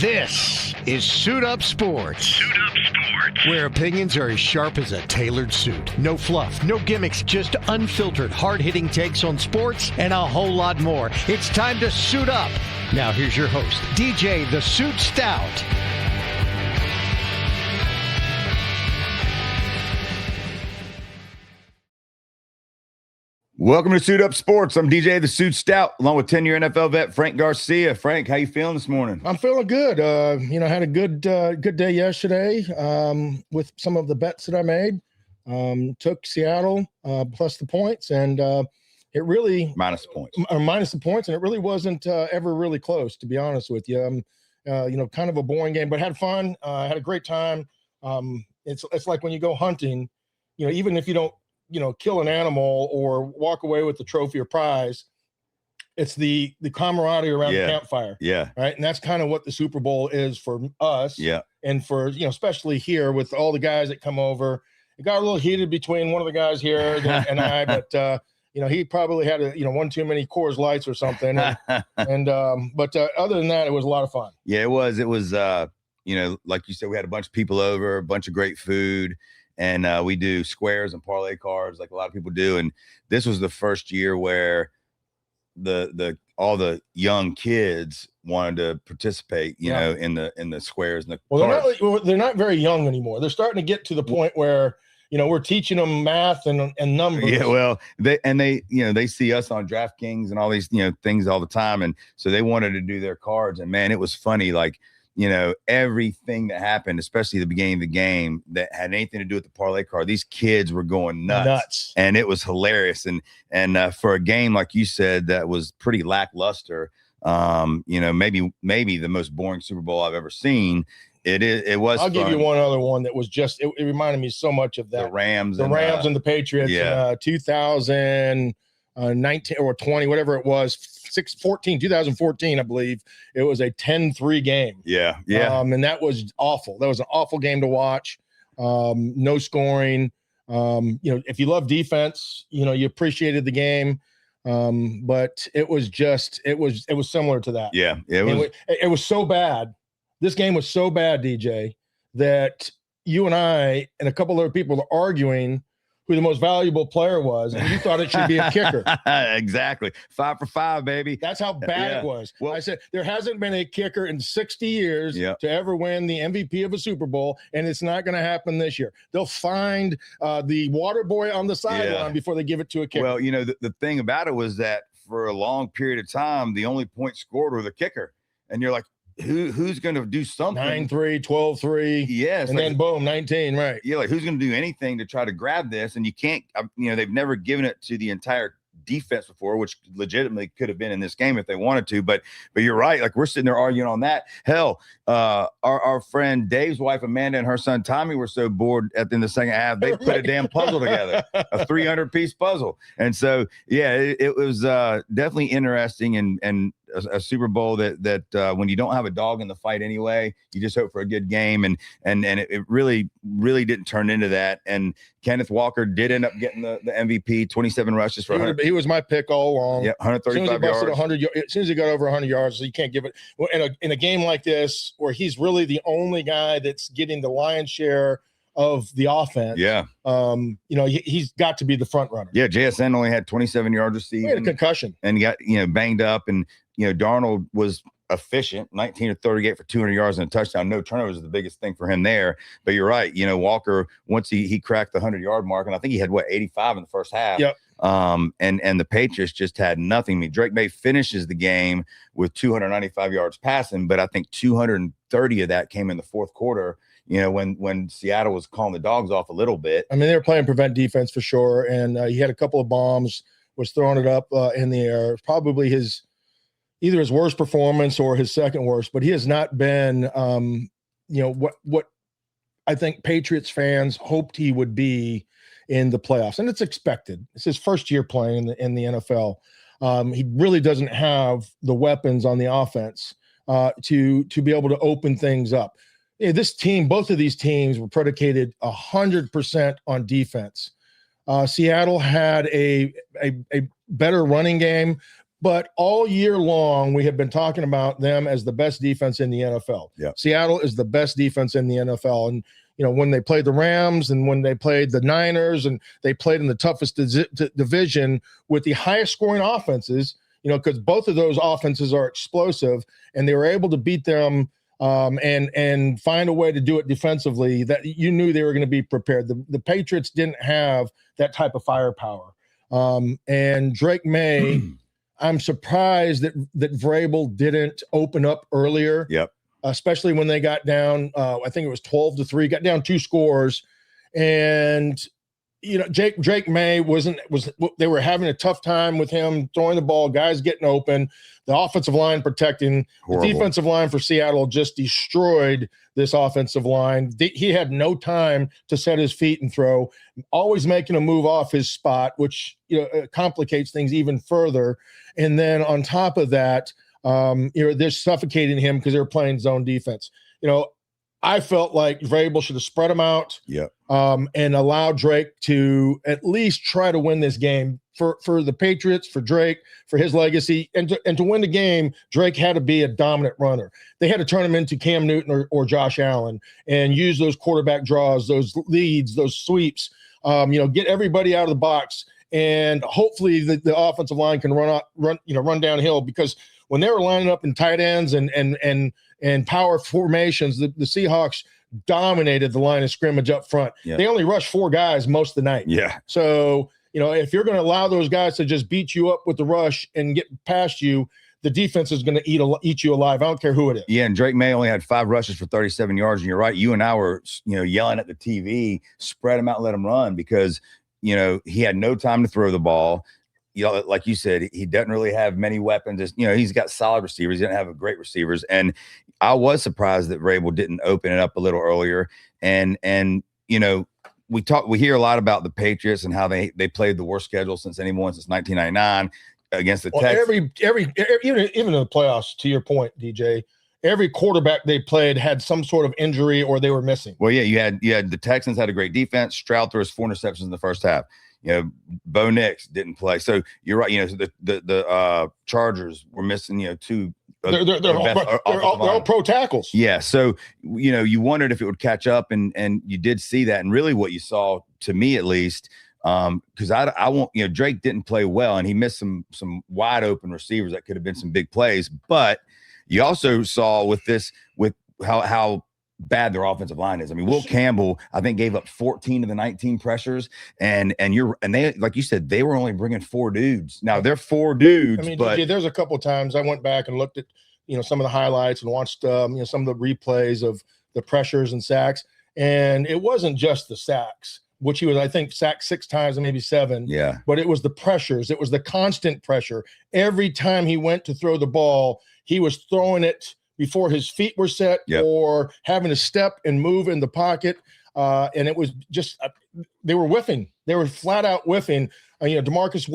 This is Suit Up Sports. Suit Up Sports. Where opinions are as sharp as a tailored suit. No fluff, no gimmicks, just unfiltered, hard-hitting takes on sports and a whole lot more. It's time to suit up. Now here's your host, DJ the Suit Stout. Welcome to Suit Up Sports. I'm DJ the Suit Stout, along with 10-year NFL vet Frank Garcia. Frank, how you feeling this morning? I'm feeling good. Had a good day yesterday with some of the bets that I made. Took Seattle plus the points, and it really minus the points, and it really wasn't ever really close, to be honest with you. Kind of a boring game, but had fun. Had a great time. It's like when you go hunting, even if you don't kill an animal or walk away with the trophy or prize, it's the camaraderie around the campfire. Yeah. Right. And that's kind of what the Super Bowl is for us. Yeah. And for, especially here with all the guys that come over. It got a little heated between one of the guys here and I, but he probably had one too many Coors Lights or something. But other than that, it was a lot of fun. Yeah, it was, like you said, we had a bunch of people over, a bunch of great food. And we do squares and parlay cards like a lot of people do. And this was the first year where all the young kids wanted to participate, in the squares and the cards. They're not very young anymore. They're starting to get to the point where, we're teaching them math and numbers. Yeah, well, they see us on DraftKings and all these, things all the time. And so they wanted to do their cards. And man, it was funny. Like, everything that happened, especially the beginning of the game that had anything to do with the parlay card, these kids were going nuts. And it was hilarious. And for a game, like you said, that was pretty lackluster, maybe the most boring Super Bowl I've ever seen. It was. I'll give you one other one that was just, it reminded me so much of that. The Rams and the Patriots. Yeah. 2019 or 20, whatever it was, 2014, I believe. It was a 10-3 game. Yeah. And that was awful. That was an awful game to watch. No scoring. If you love defense, you appreciated the game. But it was similar to that. Yeah. It was so bad. This game was so bad, DJ, that you and I and a couple other people were arguing who the most valuable player was, and you thought it should be a kicker. Exactly. 5 for 5, baby. That's how bad it was. Well, I said, there hasn't been a kicker in 60 years to ever win the MVP of a Super Bowl, and it's not going to happen this year. They'll find the water boy on the sideline before they give it to a kicker. Well, the thing about it was that for a long period of time, the only point scored were the kicker. And you're like, who's going to do something? 9-3, 12-3. Yes. And then boom, 19, right. Yeah, like who's going to do anything to try to grab this? And you can't, they've never given it to the entire defense before, which legitimately could have been in this game if they wanted to. But you're right. Like we're sitting there arguing on that. Hell, our friend Dave's wife, Amanda, and her son, Tommy, were so bored in the second half, they put a damn puzzle together, a 300-piece puzzle. And so, yeah, it was definitely interesting and a Super Bowl that when you don't have a dog in the fight anyway, you just hope for a good game. And it really, really didn't turn into that. And Kenneth Walker did end up getting the MVP, 27 rushes for 100. He was my pick all along. Yeah, 135 yards. As soon as he got over 100 yards, so you can't give it. In a game like this, where he's really the only guy that's getting the lion's share of the offense. Yeah. He's got to be the front runner. Yeah, JSN only had 27 yards receiving. He had a concussion. And he got, banged up. And, Darnold was efficient, 19 or 38 for 200 yards and a touchdown. No turnovers is the biggest thing for him there. But you're right. Walker, once he cracked the 100-yard mark, and I think he had, 85 in the first half. Yep. And the Patriots just had nothing. I mean, Drake May finishes the game with 295 yards passing, but I think 230 of that came in the fourth quarter, when Seattle was calling the dogs off a little bit. I mean, they were playing prevent defense for sure. And he had a couple of bombs, was throwing it up in the air. Probably either his worst performance or his second worst, but he has not been, what I think Patriots fans hoped he would be in the playoffs. And it's expected. It's his first year playing in the NFL. He really doesn't have the weapons on the offense to be able to open things up. This team, both of these teams were predicated 100% on defense. Seattle had a better running game, But all year long, we have been talking about them as the best defense in the NFL. Yeah. Seattle is the best defense in the NFL. And, when they played the Rams and when they played the Niners and they played in the toughest division with the highest scoring offenses, because both of those offenses are explosive, and they were able to beat them and find a way to do it defensively that you knew they were going to be prepared. The Patriots didn't have that type of firepower. And Drake May, I'm surprised that Vrabel didn't open up earlier. Yep. Especially when they got down, I think it was 12-3, got down 2 scores. And, Drake May they were having a tough time with him throwing the ball, guys getting open, the offensive line protecting. Horrible. The defensive line for Seattle just destroyed this offensive line. He had no time to set his feet and throw, always making a move off his spot, which complicates things even further. And then on top of that, they're suffocating him because they're playing zone defense. I felt like Vrabel should have spread him out, and allow Drake to at least try to win this game for the Patriots, for Drake, for his legacy, and to win the game. Drake had to be a dominant runner. They had to turn him into Cam Newton or Josh Allen and use those quarterback draws, those leads, those sweeps. Get everybody out of the box, and hopefully the offensive line can run downhill, because when they were lining up in tight ends and power formations, the Seahawks dominated the line of scrimmage up front. Yeah. They only rushed 4 guys most of the night. Yeah. So, if you're going to allow those guys to just beat you up with the rush and get past you, the defense is going to eat you alive. I don't care who it is. Yeah, and Drake May only had 5 rushes for 37 yards. And you're right. You and I were, yelling at the TV, spread him out, let him run, because, he had no time to throw the ball. Like you said, he doesn't really have many weapons. He's got solid receivers. He didn't have great receivers. And I was surprised that Vrabel didn't open it up a little earlier. And we hear a lot about the Patriots and how they played the worst schedule since 1999 against the Texans. Even in the playoffs, to your point, DJ, every quarterback they played had some sort of injury or they were missing. Well, yeah, you had the Texans had a great defense. Stroud threw 4 interceptions in the first half. Bo Nix didn't play. So you're right. The Chargers were missing, 2. They're all pro tackles. Yeah. So, you wondered if it would catch up, and you did see that. And really what you saw, to me at least, because I won't, Drake didn't play well, and he missed some wide open receivers that could have been some big plays. But you also saw with how bad their offensive line is. I mean, Will Campbell, I think, gave up 14 of the 19 pressures, and they, like you said, they were only bringing 4 dudes. Now they're 4 dudes. I mean, but there's a couple of times I went back and looked at some of the highlights and watched some of the replays of the pressures and sacks, and it wasn't just the sacks, which he was, I think, sacked 6 times and maybe 7. Yeah. But it was the pressures. It was the constant pressure. Every time he went to throw the ball, he was throwing it before his feet were set, or having to step and move in the pocket. And it was just, they were whiffing. They were flat out whiffing. DeMarcus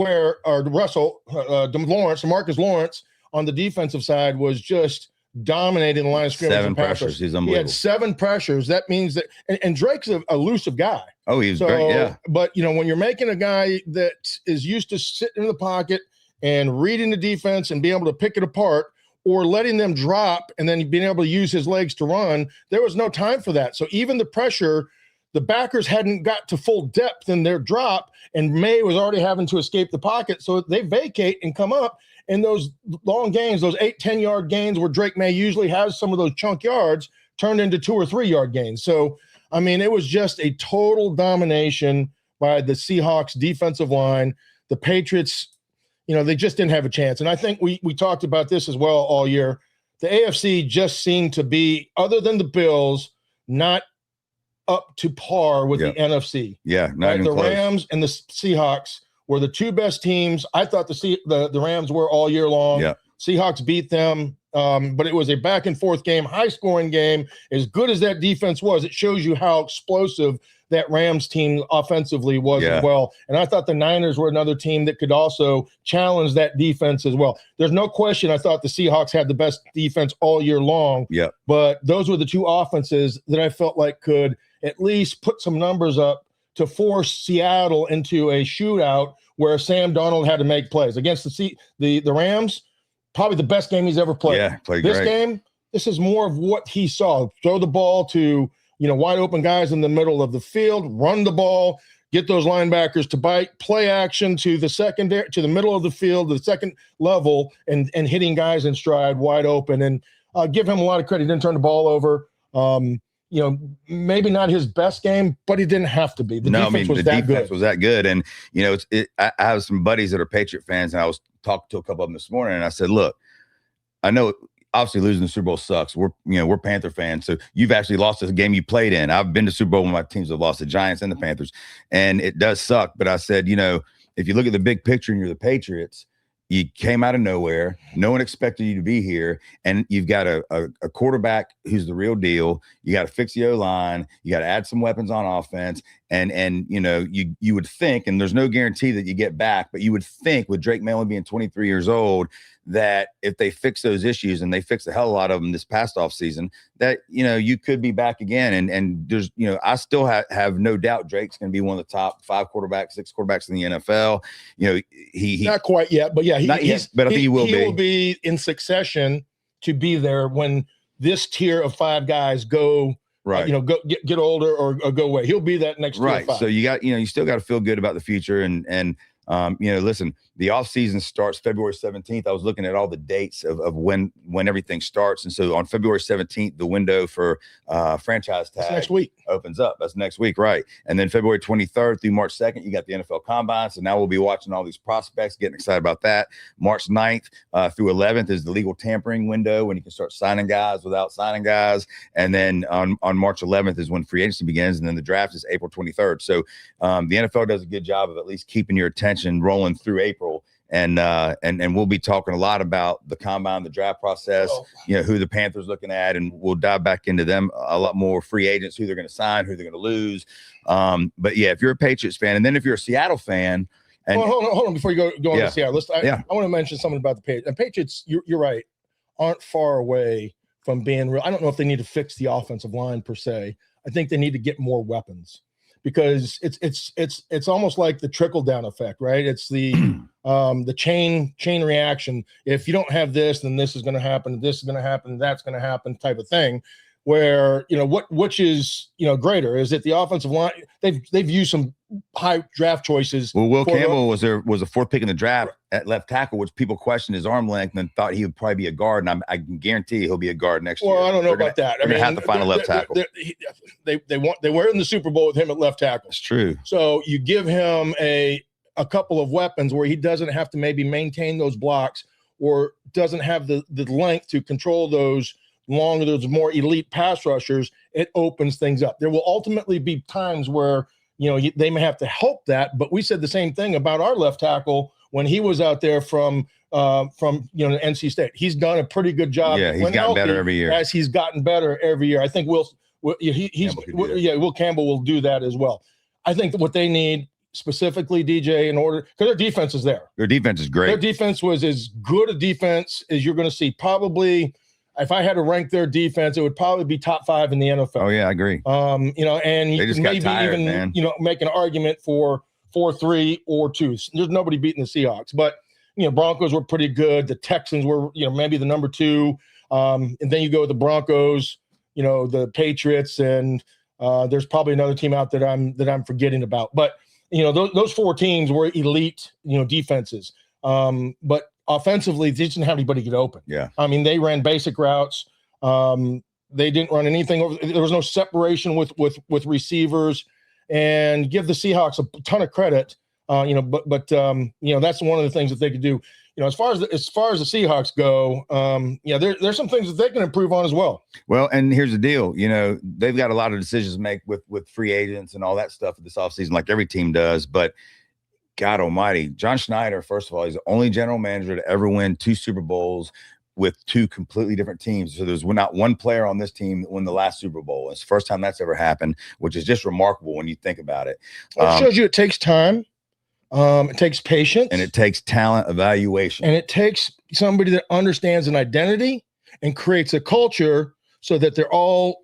Lawrence on the defensive side was just dominating the line of scrimmage. 7 pressures. He's unbelievable. He had 7 pressures. That means that, and Drake's a elusive guy. Oh, he's great. Yeah. But, when you're making a guy that is used to sitting in the pocket and reading the defense and being able to pick it apart, or letting them drop and then being able to use his legs to run, there was no time for that. So even the pressure, the backers hadn't got to full depth in their drop, and May was already having to escape the pocket. So they vacate and come up, and those long gains, those 8-10-yard gains where Drake May usually has some of those chunk yards, turned into 2 or 3 yard gains. So, I mean, it was just a total domination by the Seahawks defensive line. The Patriots, they just didn't have a chance. And I think we talked about this as well all year. The AFC just seemed to be, other than the Bills, not up to par with the NFC. Yeah, not even the close. Rams and the Seahawks were the 2 best teams. I thought the Rams were all year long. Yeah. Seahawks beat them, but it was a back-and-forth game, high-scoring game. As good as that defense was, it shows you how explosive that Rams team offensively was as well. And I thought the Niners were another team that could also challenge that defense as well. There's no question I thought the Seahawks had the best defense all year long. Yeah. But those were the 2 offenses that I felt like could at least put some numbers up to force Seattle into a shootout where Sam Darnold had to make plays against the Rams. Probably the best game he's ever played. Yeah, played this great. game. This is more of what he saw. Throw the ball to wide open guys in the middle of the field. Run the ball. Get those linebackers to bite. Play action to the secondary, to the middle of the field, to the second level, and hitting guys in stride wide open. And give him a lot of credit. He didn't turn the ball over. Maybe not his best game, but he didn't have to be. The defense was that good. And, I have some buddies that are Patriot fans, and I was talking to a couple of them this morning, and I said, look, I know obviously losing the Super Bowl sucks. We're Panther fans. So you've actually lost a game you played in. I've been to Super Bowl when my teams have lost, the Giants and the Panthers, and it does suck. But I said, if you look at the big picture and you're the Patriots, you came out of nowhere. No one expected you to be here. And you've got a quarterback who's the real deal. You got to fix the O-line. You got to add some weapons on offense. And you would think, and there's no guarantee that you get back, but you would think with Drake May only being 23 years old, that if they fix those issues, and they fix a hell of a lot of them this past off season, that, you could be back again. And there's, I still have no doubt Drake's going to be one of the top 6 quarterbacks in the NFL. He not quite yet, but yeah, but I think he will be. He will be in succession to be there when this tier of 5 guys go. Right. Go get older or go away. He'll be that next right. 5. So you still got to feel good about the future. And listen, the off season starts February 17th. I was looking at all the dates of when everything starts. And so on February 17th, the window for franchise tag next week opens up. That's next week. Right. And then February 23rd through March 2nd, you got the NFL Combine. So now we'll be watching all these prospects, getting excited about that. March 9th through 11th is the legal tampering window, when you can start signing guys without signing guys. And then on March 11th is when free agency begins. And then the draft is April 23rd. So the NFL does a good job of at least keeping your attention rolling through April. And we'll be talking a lot about the combine, the draft process, who the Panthers looking at, and we'll dive back into them a lot more, free agents, who they're going to sign, who they're going to lose. But yeah, if you're a Patriots fan, and then if you're a Seattle fan, and hold on before you go on to Seattle. I want to mention something about the Patriots. And Patriots, you're right, aren't far away from being real. I don't know if they need to fix the offensive line per se. I think they need to get more weapons, because it's almost like the trickle down effect, right? It's the chain reaction. If you don't have this, then this is going to happen. This is going to happen. That's going to happen, type of thing. Where which is greater? Is it the offensive line? They've used some high draft choices. Well, Will Campbell was a 4th pick in the draft at left tackle, which people questioned his arm length and thought he would probably be a guard. And I can guarantee he'll be a guard next year. Well, I don't know about that. They're going to have to find a left tackle. They were in the Super Bowl with him at left tackle. It's true. So you give him a couple of weapons where he doesn't have to maybe maintain those blocks, or doesn't have the length to control those longer, those more elite pass rushers. It opens things up. There will ultimately be times where they may have to help that, but we said the same thing about our left tackle when he was out there from NC State. He's done a pretty good job. Yeah, he's gotten better every year. As he's gotten better every year. I think Will Campbell will do that as well. I think that what they need specifically, DJ, in order, because their defense is there. Their defense is great. Their defense was as good a defense as you're going to see. Probably, if I had to rank their defense, it would probably be top 5 in the NFL. Oh yeah, I agree. And they just maybe got tired, even make an argument for 4-3 or 2. There's nobody beating the Seahawks, but Broncos were pretty good. The Texans were maybe the number 2, and then you go with the Broncos, the Patriots, and there's probably another team out that I'm forgetting about. But those 4 teams were elite defenses. But offensively, they didn't have anybody get open. Yeah. I mean, they ran basic routes. They didn't run anything over. There was no separation with receivers. And give the Seahawks a ton of credit. But that's one of the things that they could do. As far as the Seahawks go, there's some things that they can improve on as well. Well, and here's the deal. They've got a lot of decisions to make with free agents and all that stuff this offseason, like every team does. But God almighty, John Schneider, first of all, he's the only general manager to ever win 2 Super Bowls with 2 completely different teams. So there's not one player on this team that won the last Super Bowl. It's the first time that's ever happened, which is just remarkable when you think about it. It shows you it takes time. It takes patience. And it takes talent evaluation. And it takes somebody that understands an identity and creates a culture so that they're all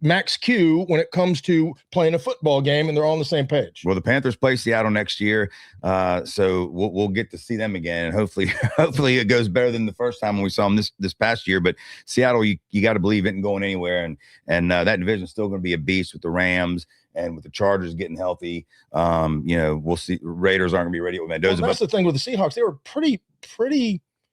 max Q when it comes to playing a football game, and they're all on the same page. Well, the Panthers play Seattle next year, so we'll get to see them again, and hopefully it goes better than the first time when we saw them this past year. But Seattle, you got to believe it ain't going anywhere, and that division is still going to be a beast with the Rams. And with the Chargers getting healthy, we'll see. Raiders aren't going to be ready with Mendoza. Well, that's the thing with the Seahawks. They were pretty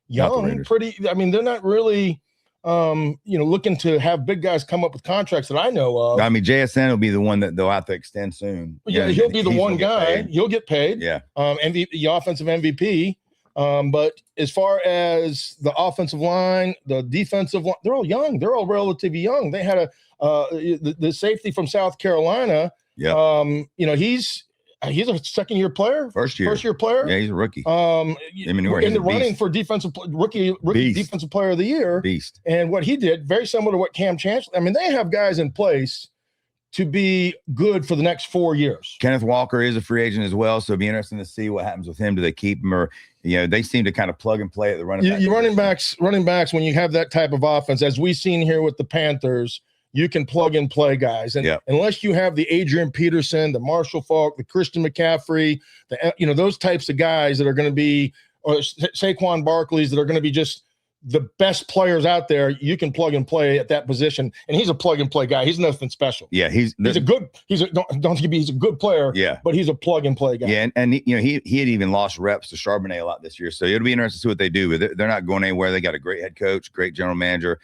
young. I mean, they're not really, looking to have big guys come up with contracts that I know of. I mean, JSN will be the one that they'll have to extend soon. Yeah, he'll be the one guy. He'll get paid. Yeah. MVP, the offensive MVP. But as far as the offensive line, the defensive line, they're all young. They're all relatively young. They had the safety from South Carolina. Yeah. He's a second-year player. First year player. Yeah, he's a rookie. In the running for rookie defensive player of the year. Beast. And what he did, very similar to what Cam Chancellor. I mean, they have guys in place to be good for the next 4 years. Kenneth Walker is a free agent as well, so it'll be interesting to see what happens with him. Do they keep him, or they seem to kind of plug and play at the running back. Running backs, when you have that type of offense, as we've seen here with the Panthers, you can plug and play guys, and unless you have the Adrian Peterson, the Marshall Faulk, the Christian McCaffrey, those types of guys that are going to be, or Saquon Barkley's that are going to be just the best players out there, you can plug and play at that position. And he's a plug and play guy. He's nothing special. Yeah, he's a good player. Yeah, but he's a plug and play guy. Yeah, and he had even lost reps to Charbonnet a lot this year. So it'll be interesting to see what they do. But they're not going anywhere. They got a great head coach, great general manager.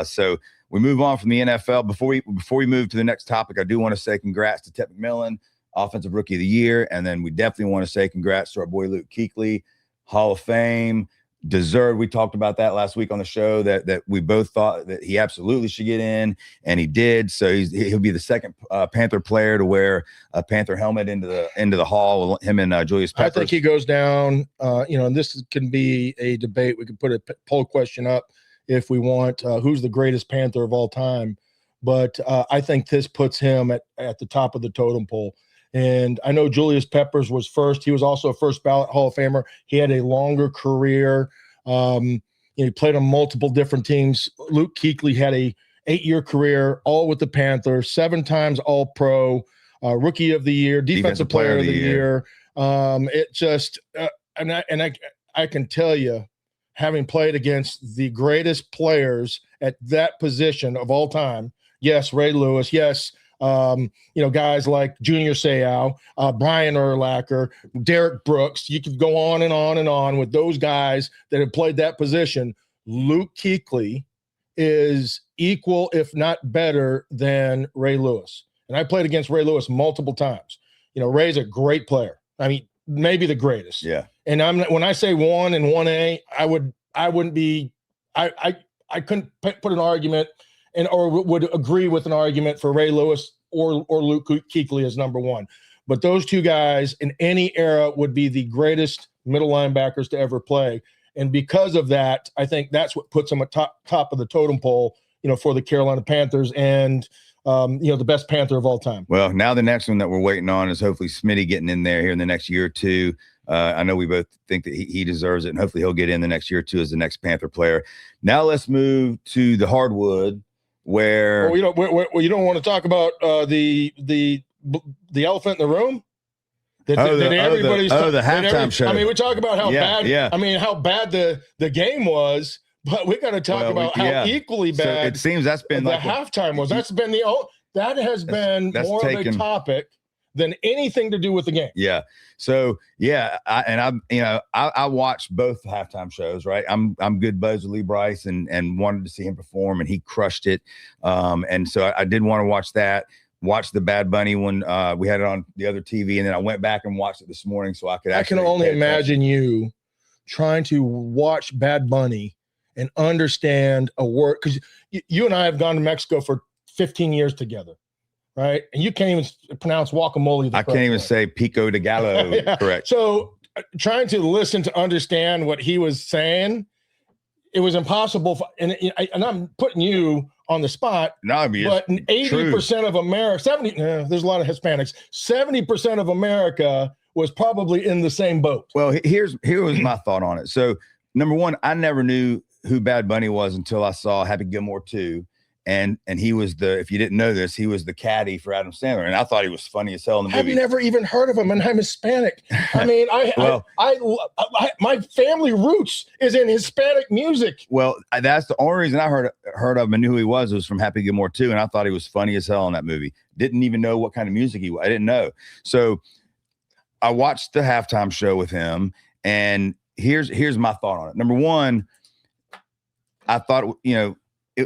So we move on from the NFL. Before we move to the next topic, I do want to say congrats to Ted McMillan, Offensive Rookie of the Year, and then we definitely want to say congrats to our boy Luke Kuechly, Hall of Fame. Deserved. We talked about that last week on the show that we both thought that he absolutely should get in, and he did. So he'll be the second Panther player to wear a Panther helmet into the hall with him and Julius Peppers. I think he goes down. And this can be a debate. We could put a poll question up if we want. Who's the greatest Panther of all time? But I think this puts him at the top of the totem pole. And I know Julius Peppers was first. He was also a first ballot Hall of Famer. He had a longer career. He played on multiple different teams. Luke Kuechly had a 8-year career, all with the Panthers, 7 times All-Pro, Rookie of the Year, Defensive Player of the Year. It just I can tell you, having played against the greatest players at that position of all time. Yes, Ray Lewis. Yes. Guys like Junior Seau, Brian Urlacher, Derek Brooks. You could go on and on and on with those guys that have played that position. Luke Kuechly is equal, if not better, than Ray Lewis. And I played against Ray Lewis multiple times. Ray's a great player. I mean, maybe the greatest. Yeah. And when I say 1 and 1A, I wouldn't be. I couldn't put an argument. Or would agree with an argument for Ray Lewis or Luke Kuechly as number 1. But those two guys in any era would be the greatest middle linebackers to ever play. And because of that, I think that's what puts them at top of the totem pole, for the Carolina Panthers and, the best Panther of all time. Well, now the next one that we're waiting on is hopefully Smitty getting in there here in the next year or two. I know we both think that he deserves it, and hopefully he'll get in the next year or two as the next Panther player. Now let's move to the hardwood. Where you don't want to talk about the elephant in the room. The halftime show. I mean, we talk about how bad. Yeah. I mean, how bad the game was, but we got to talk about how equally bad. So it seems that's been the halftime was. That has been more of a topic than anything to do with the game. Yeah. So I watched both halftime shows, right? I'm good buddies with Lee Bryce and wanted to see him perform, and he crushed it. And so I did want to watch that. Watch the Bad Bunny when we had it on the other TV, and then I went back and watched it this morning so I could. I can only imagine you trying to watch Bad Bunny and understand a word, because you and I have gone to Mexico for 15 years together. Right. And you can't even pronounce guacamole. I can't even say pico de gallo. Yeah. Correct. So trying to listen to understand what he was saying, it was impossible. And I'm putting you on the spot. No, but 80% of America, there's a lot of Hispanics. 70% of America was probably in the same boat. Well, here was my thought on it. So number one, I never knew who Bad Bunny was until I saw Happy Gilmore 2. and he was if you didn't know this, he was the caddy for Adam Sandler, and I thought he was funny as hell in the movie. I've never even heard of him, and I'm Hispanic. I mean, my family roots is in Hispanic music. Well, that's the only reason I heard of him and knew who he was from Happy Gilmore 2, and I thought he was funny as hell in that movie. Didn't even know what kind of music he was. I didn't know. So I watched the halftime show with him, and here's my thought on it. Number one, I thought,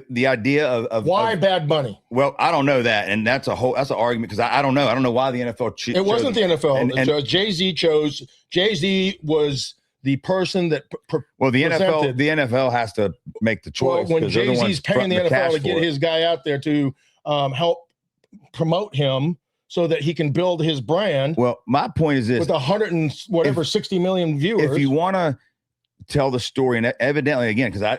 the idea of why Bad Bunny? Well, I don't know that, and that's an argument because I don't know. I don't know why the NFL. It wasn't the NFL. And Jay-Z chose. Jay-Z was the person that. The NFL has to make the choice. Well, when Jay-Z's paying the NFL to get his guy out there to help promote him so that he can build his brand. Well, my point is this: with 60 million viewers, if you want to tell the story, and evidently, again, because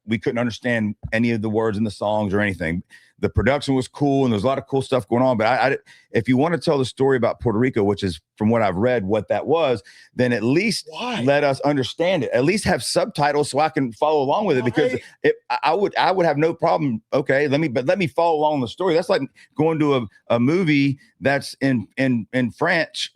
we couldn't understand any of the words in the songs or anything. The production was cool, and there's a lot of cool stuff going on. But if you want to tell the story about Puerto Rico, which is from what I've read, what that was, then at least let us understand it. At least have subtitles so I can follow along with it. Because I would have no problem. Okay, let me follow along the story. That's like going to a movie that's in French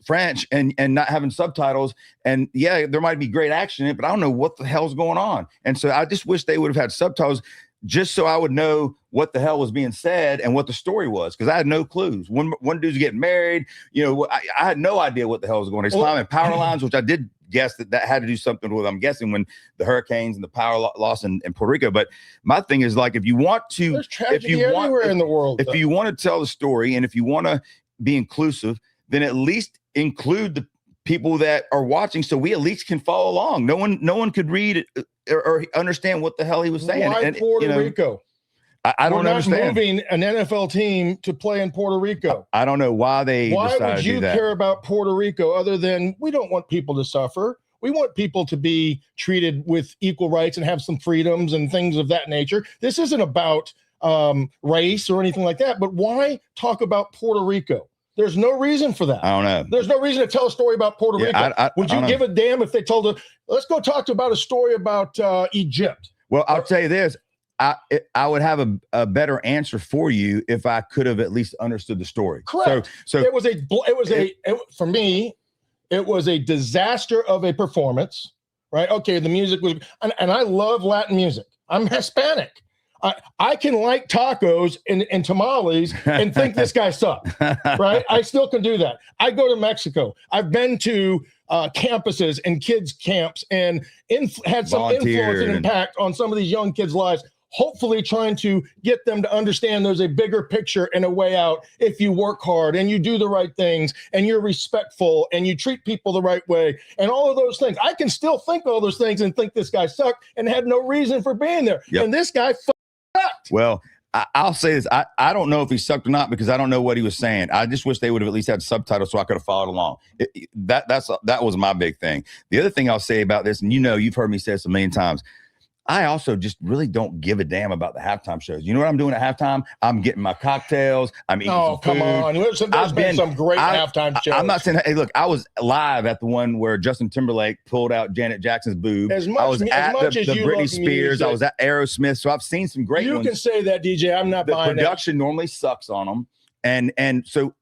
and not having subtitles. And yeah, there might be great action in it, but I don't know what the hell's going on. And so I just wish they would have had subtitles, just so I would know what the hell was being said and what the story was, because I had no clues. One dude's getting married, I had no idea what the hell was going on. He's climbing power lines, which I did guess that had to do something with, I'm guessing, when the hurricanes and the power loss in Puerto Rico. But my thing is, like, if you want to, there's tragedy everywhere in the world. If you want to tell the story and if you want to be inclusive, then at least include the people that are watching, so we at least can follow along. No one could read it or understand what the hell he was saying. Why Puerto Rico? I don't understand. Moving an NFL team to play in Puerto Rico. I don't know why they. Why decided would you to do that. care about Puerto Rico other than we don't want people to suffer? We want people to be treated with equal rights and have some freedoms and things of that nature. This isn't about race or anything like that. But why talk about Puerto Rico? There's no reason for that. I don't know. There's no reason to tell a story about Puerto Rico. Would you give a damn if they told us, let's go talk about a story about Egypt? Well, I'll tell you this. I would have a better answer for you if I could have at least understood the story. Correct. So for me, it was a disaster of a performance, right? Okay, the music was, and I love Latin music. I'm Hispanic. I can like tacos and tamales and think this guy sucks, right? I still can do that. I go to Mexico. I've been to campuses and kids' camps and had some influence and impact on some of these young kids' lives, hopefully trying to get them to understand there's a bigger picture and a way out if you work hard and you do the right things and you're respectful and you treat people the right way and all of those things. I can still think all those things and think this guy sucked and had no reason for being there. Yep. And this guy sucked. Well, I'll say this. I don't know if he sucked or not because I don't know what he was saying. I just wish they would have at least had subtitles so I could have followed along. That was my big thing. The other thing I'll say about this, and you've heard me say this a million times, I also just really don't give a damn about the halftime shows. You know what I'm doing at halftime? I'm getting my cocktails. I'm eating some food. Come on. There's been some great halftime shows. I'm not saying, hey, look, I was live at the one where Justin Timberlake pulled out Janet Jackson's boob. I was at the Britney Spears. Music. I was at Aerosmith. So I've seen some great ones. You can say that, DJ. I'm not buying it. The production normally sucks on them. And so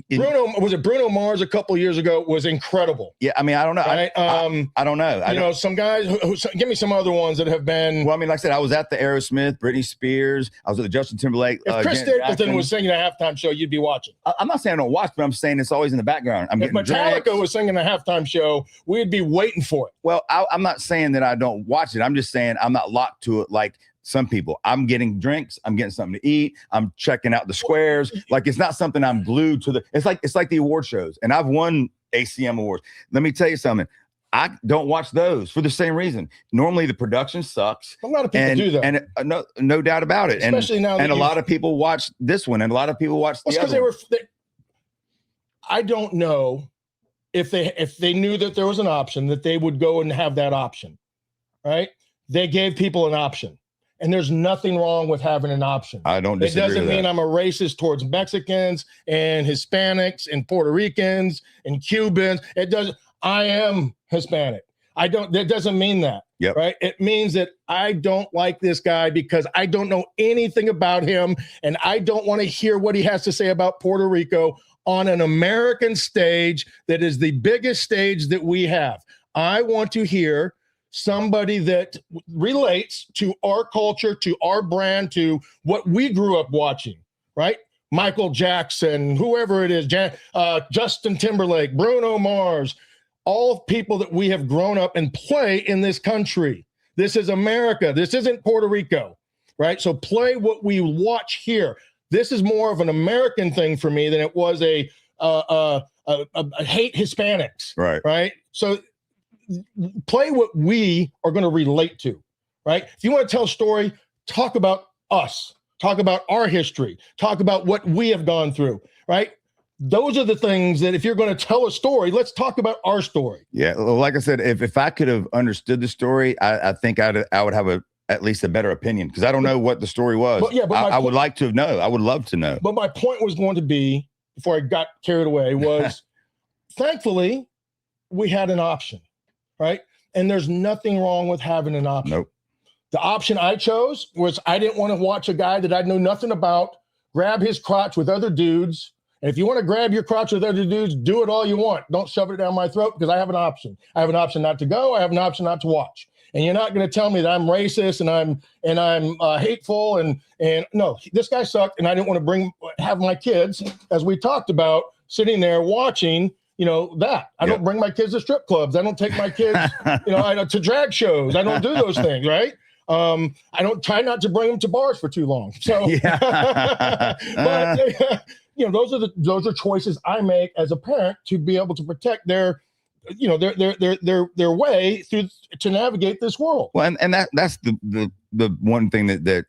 Bruno Mars a couple years ago was incredible. Yeah, I mean, I don't know. Right? I don't know. Some guys give me some other ones that have been. Well, I mean, like I said, I was at the Aerosmith, Britney Spears. I was at the Justin Timberlake. If Chris Stapleton was singing a halftime show, you'd be watching. I'm not saying I don't watch, but I'm saying it's always in the background. If Metallica was singing a halftime show, we'd be waiting for it. Well, I'm not saying that I don't watch it. I'm just saying I'm not locked to it like some people. I'm getting drinks. I'm getting something to eat. I'm checking out the squares. Like, it's not something I'm glued to. It's like the award shows. And I've won ACM awards. Let me tell you something. I don't watch those for the same reason. Normally the production sucks. A lot of people do that. And no doubt about it. Especially now. And a lot of people watch this one and a lot of people watch the other one. I don't know if they knew that there was an option, that they would go and have that option, right? They gave people an option. And there's nothing wrong with having an option. I don't disagree. It doesn't mean I'm a racist towards Mexicans and Hispanics and Puerto Ricans and Cubans. It doesn't. I am Hispanic. That doesn't mean that. Yep. Right. It means that I don't like this guy because I don't know anything about him and I don't want to hear what he has to say about Puerto Rico on an American stage that is the biggest stage that we have. I want to hear somebody that relates to our culture, to our brand, to what we grew up watching, right? Michael Jackson, whoever it is, Justin Timberlake, Bruno Mars, all people that we have grown up and play in this country. This is America. This isn't Puerto Rico, right? So play what we watch here. This is more of an American thing for me than it was a hate Hispanics, right? So play what we are going to relate to, right? If you want to tell a story, talk about us, talk about our history, talk about what we have gone through, right? Those are the things that if you're going to tell a story, let's talk about our story. Yeah, well, like I said, if I could have understood the story, I think I would have at least a better opinion because I don't know what the story was. But I would like to know. I would love to know. But my point was going to be, before I got carried away, was thankfully we had an option, right? And there's nothing wrong with having an option. Nope. The option I chose was I didn't want to watch a guy that I know nothing about grab his crotch with other dudes. And if you want to grab your crotch with other dudes, do it all you want. Don't shove it down my throat because I have an option. I have an option not to go. I have an option not to watch. And you're not going to tell me that I'm racist and I'm hateful and no, this guy sucked. And I didn't want to have my kids, as we talked about, sitting there watching, that. I don't bring my kids to strip clubs. I don't take my kids, to drag shows. I don't do those things, right? I don't try not to bring them to bars for too long. So, but those are choices I make as a parent to be able to protect their way through to navigate this world. Well, and that's the one thing that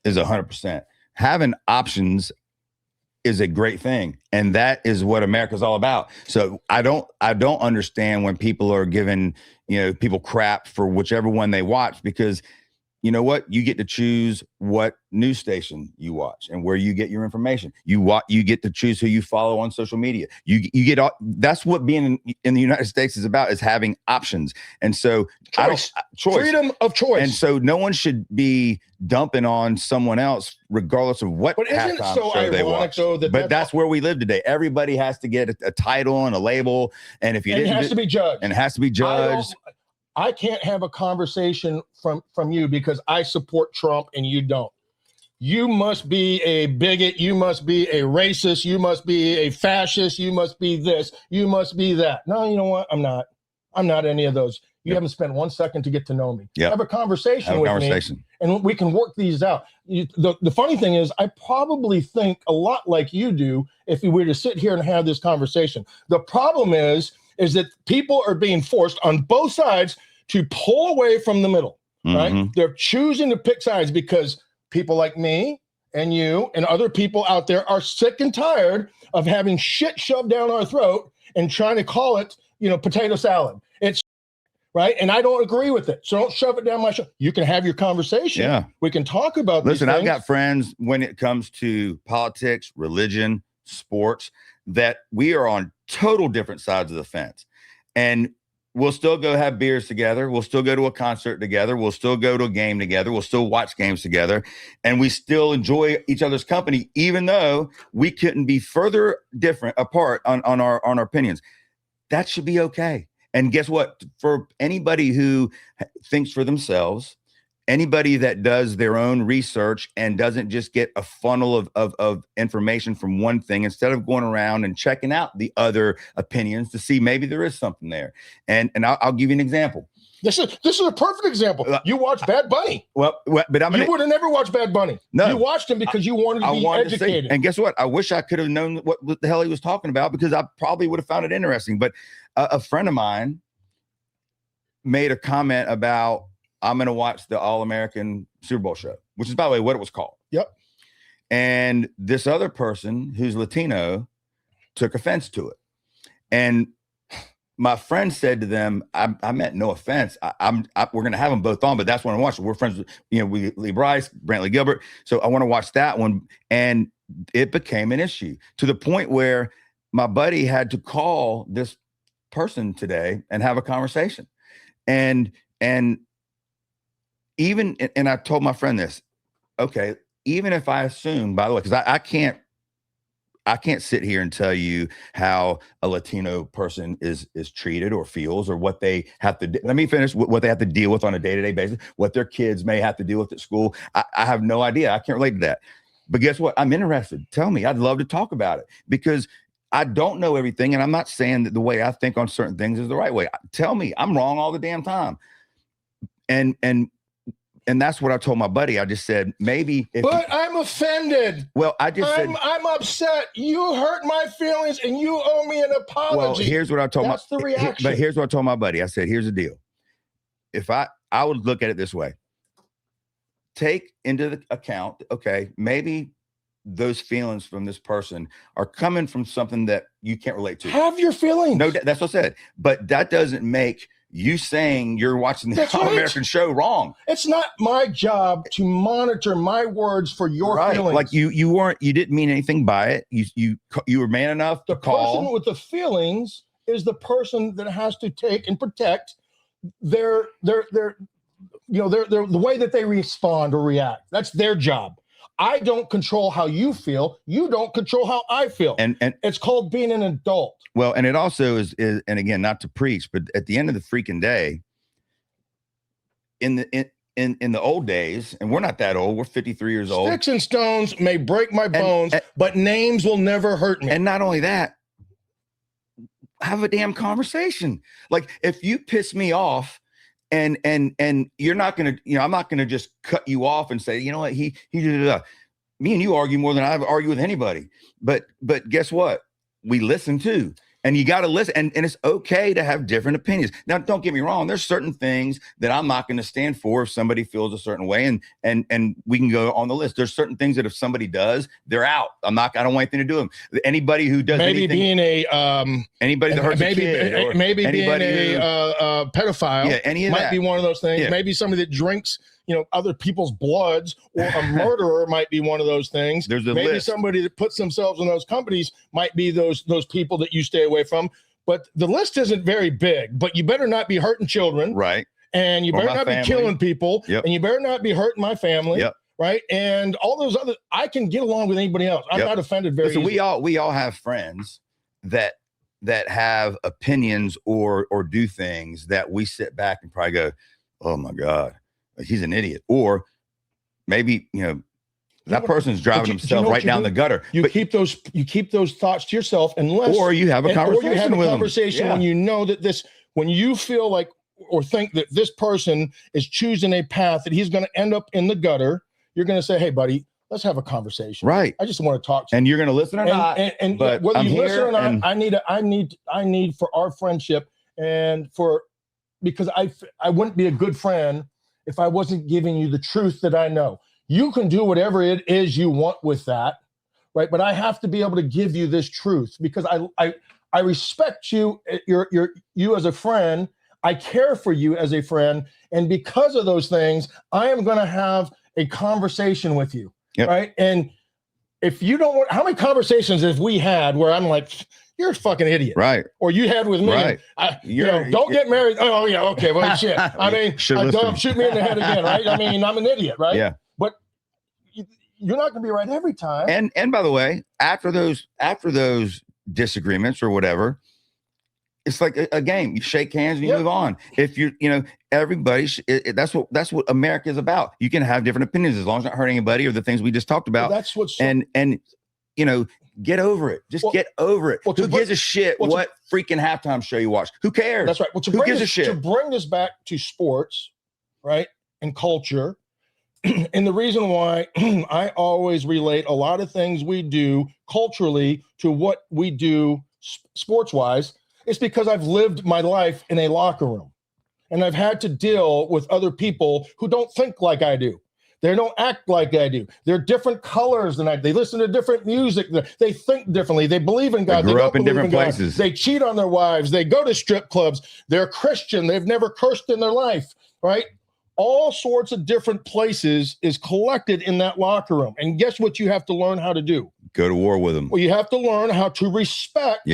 is 100%. Having options is a great thing, and that is what America's all about. So I don't understand when people are giving people crap for whichever one they watch, because you know what? You get to choose what news station you watch and where you get your information. You get to choose who you follow on social media. You get all. That's what being in the United States is about, is having options. And so choice. Freedom of choice. And so no one should be dumping on someone else, regardless of what halftime show they watch. But that's where we live today. Everybody has to get a title and a label, and if you didn't, it has to be judged. And it has to be judged. I can't have a conversation from you because I support Trump and you don't. You must be a bigot. You must be a racist. You must be a fascist. You must be this. You must be that. No, you know what? I'm not. I'm not any of those. You haven't spent 1 second to get to know me. Have a conversation with me, and we can work these out. The funny thing is, I probably think a lot like you do if we were to sit here and have this conversation. The problem is that people are being forced on both sides to pull away from the middle, right? They're choosing to pick sides because people like me and you and other people out there are sick and tired of having shit shoved down our throat and trying to call it, potato salad. It's right. And I don't agree with it. So don't shove it down my throat. You can have your conversation. Yeah. We can talk about this. Listen, I've got friends when it comes to politics, religion, sports, that we are on total different sides of the fence. And we'll still go have beers together. We'll still go to a concert together. We'll still go to a game together. We'll still watch games together. And we still enjoy each other's company, even though we couldn't be further different apart on our opinions. That should be okay. And guess what? For anybody who thinks for themselves, anybody that does their own research and doesn't just get a funnel of information from one thing, instead of going around and checking out the other opinions to see maybe there is something there. And I'll give you an example. This is a perfect example. You watched Bad Bunny. Well, but you would have never watched Bad Bunny. No, you watched him because you wanted to be educated. And guess what? I wish I could have known what the hell he was talking about, because I probably would have found it interesting. But a friend of mine made a comment about, I'm going to watch the All-American Super Bowl show, which is, by the way, what it was called. Yep. And this other person who's Latino took offense to it. And my friend said to them, I meant no offense. We're going to have them both on, but that's what I watch. We're friends with, Lee Bryce, Brantley Gilbert. So I want to watch that one. And it became an issue to the point where my buddy had to call this person today and have a conversation. And even, and I told my friend this, okay, even if I assume, by the way, because I can't sit here and tell you how a Latino person is treated or feels, or what they have to do. Let me finish what they have to deal with on a day-to-day basis, what their kids may have to deal with at school. I have no idea. I can't relate to that. But guess what? I'm interested. Tell me. I'd love to talk about it, because I don't know everything. And I'm not saying that the way I think on certain things is the right way. Tell me. I'm wrong all the damn time. And that's what I told my buddy. I just said, maybe. But I'm offended. Well, I'm upset. You hurt my feelings, and you owe me an apology. Well, here's what I told That's the reaction. But here's what I told my buddy. I said, here's the deal. If I would look at it this way. Take into the account, okay, maybe those feelings from this person are coming from something that you can't relate to. Have your feelings. No, that's what I said. But that doesn't make you saying you're watching the All-American show wrong. It's not my job to monitor my words for your feelings. Like you didn't mean anything by it. You were man enough to call. The person with the feelings is the person that has to take and protect their the way that they respond or react. That's their job. I don't control how you feel. You don't control how I feel. And it's called being an adult. Well, and it also is, and again, not to preach, but at the end of the freaking day, in the old days, and we're not that old, we're 53 years old. Sticks and stones may break my bones, but names will never hurt me. And not only that, have a damn conversation. Like, if you piss me off, and you're not going to, I'm not going to just cut you off and say, you know what, he did. Me and you argue more than I've argued with anybody. But guess what? We listen too. And you got to listen. And it's okay to have different opinions. Now, don't get me wrong. There's certain things that I'm not going to stand for if somebody feels a certain way. And we can go on the list. There's certain things that if somebody does, they're out. I don't want anything to do with them. Anybody who does maybe anything, being anybody that hurts a kid, or maybe being a pedophile, yeah, any of might that. be one of those things. Yeah. Maybe somebody that drinks, other people's bloods, or a murderer might be one of those things. There's maybe list. Somebody that puts themselves in those companies might be those people that you stay away from. But the list isn't very big. But you better not be hurting children, right? And you better not be killing people, yep. And you better not be hurting my family, yep. Right? And all those other, I can get along with anybody else. I'm not offended very easily. We all have friends that have opinions or do things that we sit back and probably go, oh my God, he's an idiot. Or maybe, that person's driving himself right down the gutter. You keep those thoughts to yourself, or you have a conversation with them. When you know that when you feel like or think that this person is choosing a path that he's going to end up in the gutter, you're going to say, hey, buddy, let's have a conversation. Right. I just want to talk to you. And you're going to listen or not. And whether you listen or not, I need for our friendship and because I wouldn't be a good friend if I wasn't giving you the truth that I know. You can do whatever it is you want with that, right? But I have to be able to give you this truth because I respect you, you as a friend. I care for you as a friend. And because of those things, I am going to have a conversation with you, yep. Right? And if you don't want, how many conversations have we had where I'm like, you're a fucking idiot, right? Or you had with me, right? Don't get married. Oh yeah, okay, well shit. I mean, don't shoot me in the head again, right? I mean, I'm an idiot, right? Yeah. But you're not going to be right every time. And by the way, after those disagreements or whatever, it's like a game. You shake hands and you move on. If everybody, that's what America is about. You can have different opinions as long as not hurting anybody or the things we just talked about. Well, that's what's and get over it. Just get over it. Who gives a shit what freaking halftime show you watch? Who cares? That's right. Well, who gives a shit? To bring this back to sports, right, and culture, and the reason why I always relate a lot of things we do culturally to what we do sports-wise is because I've lived my life in a locker room, and I've had to deal with other people who don't think like I do. They don't act like I do. They're different colors than I do. They listen to different music. They think differently. They believe in God. They grew up in different places. They cheat on their wives. They go to strip clubs. They're Christian. They've never cursed in their life, right? All sorts of different places is collected in that locker room. And guess what you have to learn how to do? Go to war with them. Well, you have to learn how to respect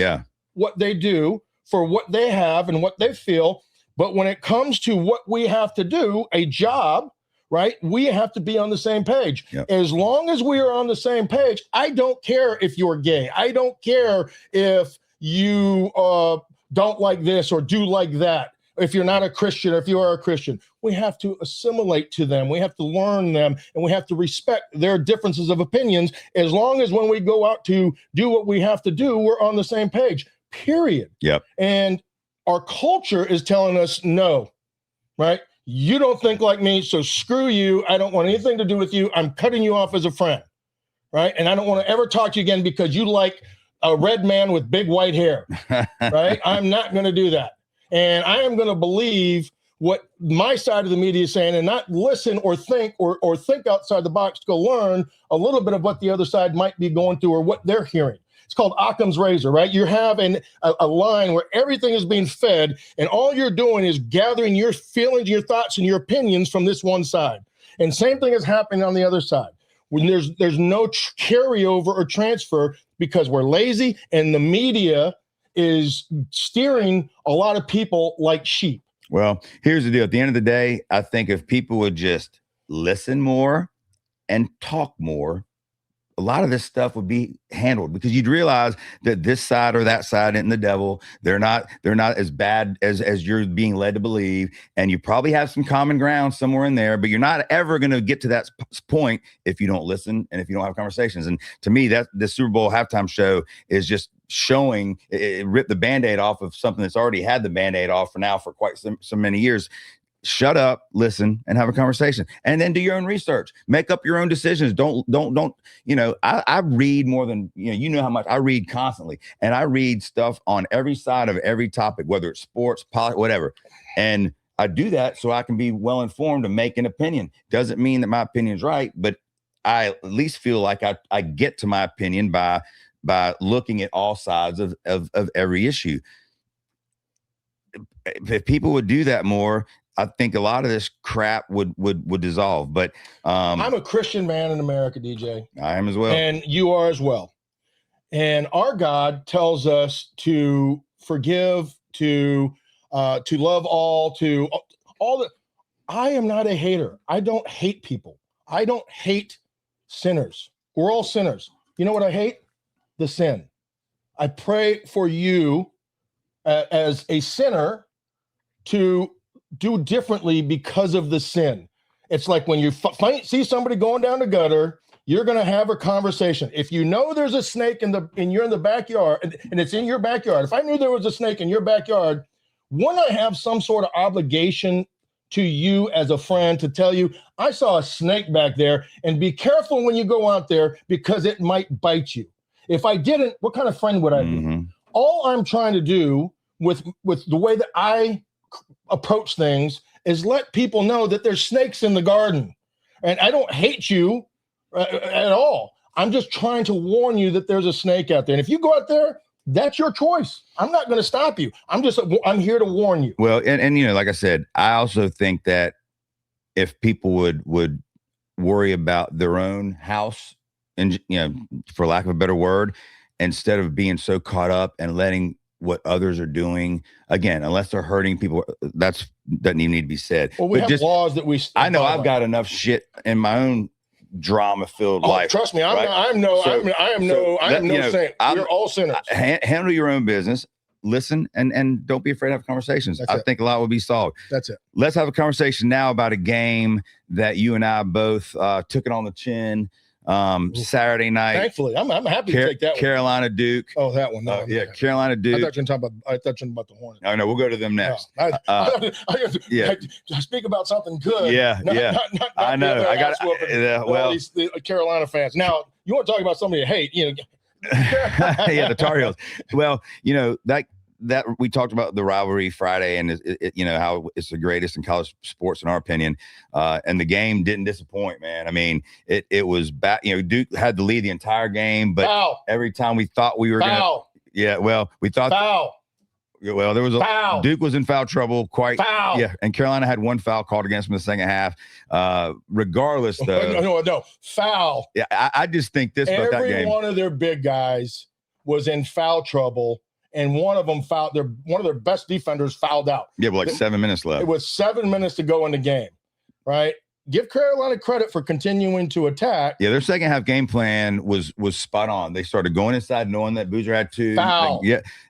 what they do for what they have and what they feel. But when it comes to what we have to do, a job, right? We have to be on the same page. Yep. As long as we are on the same page, I don't care if you're gay. I don't care if you don't like this or do like that. If you're not a Christian, or if you are a Christian, we have to assimilate to them. We have to learn them, and we have to respect their differences of opinions, as long as when we go out to do what we have to do, we're on the same page, period. Yep. And our culture is telling us, no, right? You don't think like me, so screw you. I don't want anything to do with you. I'm cutting you off as a friend, right? And I don't want to ever talk to you again because you like a red man with big white hair, right? I'm not going to do that. And I am going to believe what my side of the media is saying and not listen or think or think outside the box to go learn a little bit of what the other side might be going through or what they're hearing. It's called Occam's razor, right? You have a line where everything is being fed, and all you're doing is gathering your feelings, your thoughts, and your opinions from this one side. And same thing is happening on the other side. When there's no carryover or transfer because we're lazy and the media is steering a lot of people like sheep. Well, here's the deal. At the end of the day, I think if people would just listen more and talk more, a lot of this stuff would be handled, because you'd realize that this side or that side isn't the devil. They're not as bad as you're being led to believe. And you probably have some common ground somewhere in there, but you're not ever going to get to that point if you don't listen and if you don't have conversations. And to me, that the Super Bowl halftime show is just showing it ripped the Band-Aid off of something that's already had the Band-Aid off for quite so many years. Shut up, listen, and have a conversation, and then do your own research. Make up your own decisions. Don't. I read more than you know how much I read constantly, and I read stuff on every side of every topic, whether it's sports, politics, whatever. And I do that so I can be well informed to make an opinion. Doesn't mean that my opinion's right, but I at least feel like I get to my opinion by looking at all sides of every issue. If people would do that more, I think a lot of this crap would dissolve. But I'm a Christian man in America, DJ. I am as well. And you are as well. And our God tells us to forgive, to love all, to all the. I am not a hater. I don't hate people. I don't hate sinners. We're all sinners. You know what I hate? The sin. I pray for you as a sinner to do differently because of the sin. It's like when you see somebody going down the gutter, you're going to have a conversation. If you know there's a snake and you're in the backyard and it's in your backyard, if I knew there was a snake in your backyard, wouldn't I have some sort of obligation to you as a friend to tell you, I saw a snake back there and be careful when you go out there because it might bite you. If I didn't, what kind of friend would I be? Mm-hmm. All I'm trying to do with the way that I approach things is let people know that there's snakes in the garden, and I don't hate you at all. I'm just trying to warn you that there's a snake out there, and if you go out there, that's your choice. I'm not going to stop you. I'm here to warn you. Well, and like I said, I also think that if people would worry about their own house, and for lack of a better word, instead of being so caught up and letting what others are doing, again, unless they're hurting people, doesn't even need to be said. Well, we have laws that we. I know I've got enough shit in my own drama-filled life. Trust me, I am no saint. We're all sinners. Handle your own business. Listen and don't be afraid to have conversations. I think a lot will be solved. That's it. Let's have a conversation now about a game that you and I both took it on the chin. Saturday night. Thankfully, I'm happy to take that Carolina one. Duke. Oh, that one. No, yeah, Carolina Duke. I thought you were talking about the Hornets. Oh no, we'll go to them next. No, I speak about something good. Yeah, not I know. I got the Carolina fans. Now, you want to talk about somebody you hate? Yeah, the Tar Heels. Well, that we talked about the rivalry Friday, and how it's the greatest in college sports in our opinion. And the game didn't disappoint, man. I mean, it was bad. Duke had to lead the entire game, but every time we thought we were we thought foul. Well, there was foul. Duke was in foul trouble. Foul. Yeah, and Carolina had one foul called against them in the second half. Regardless, though, no, foul. Yeah, I just think this about that game. Every one of their big guys was in foul trouble. And one of them fouled. One of their best defenders fouled out. Yeah, but 7 minutes left. It was 7 minutes to go in the game, right? give Carolina credit for continuing to attack. Yeah, their second half game plan was spot on. They started going inside, knowing that Boozer had two. Foul.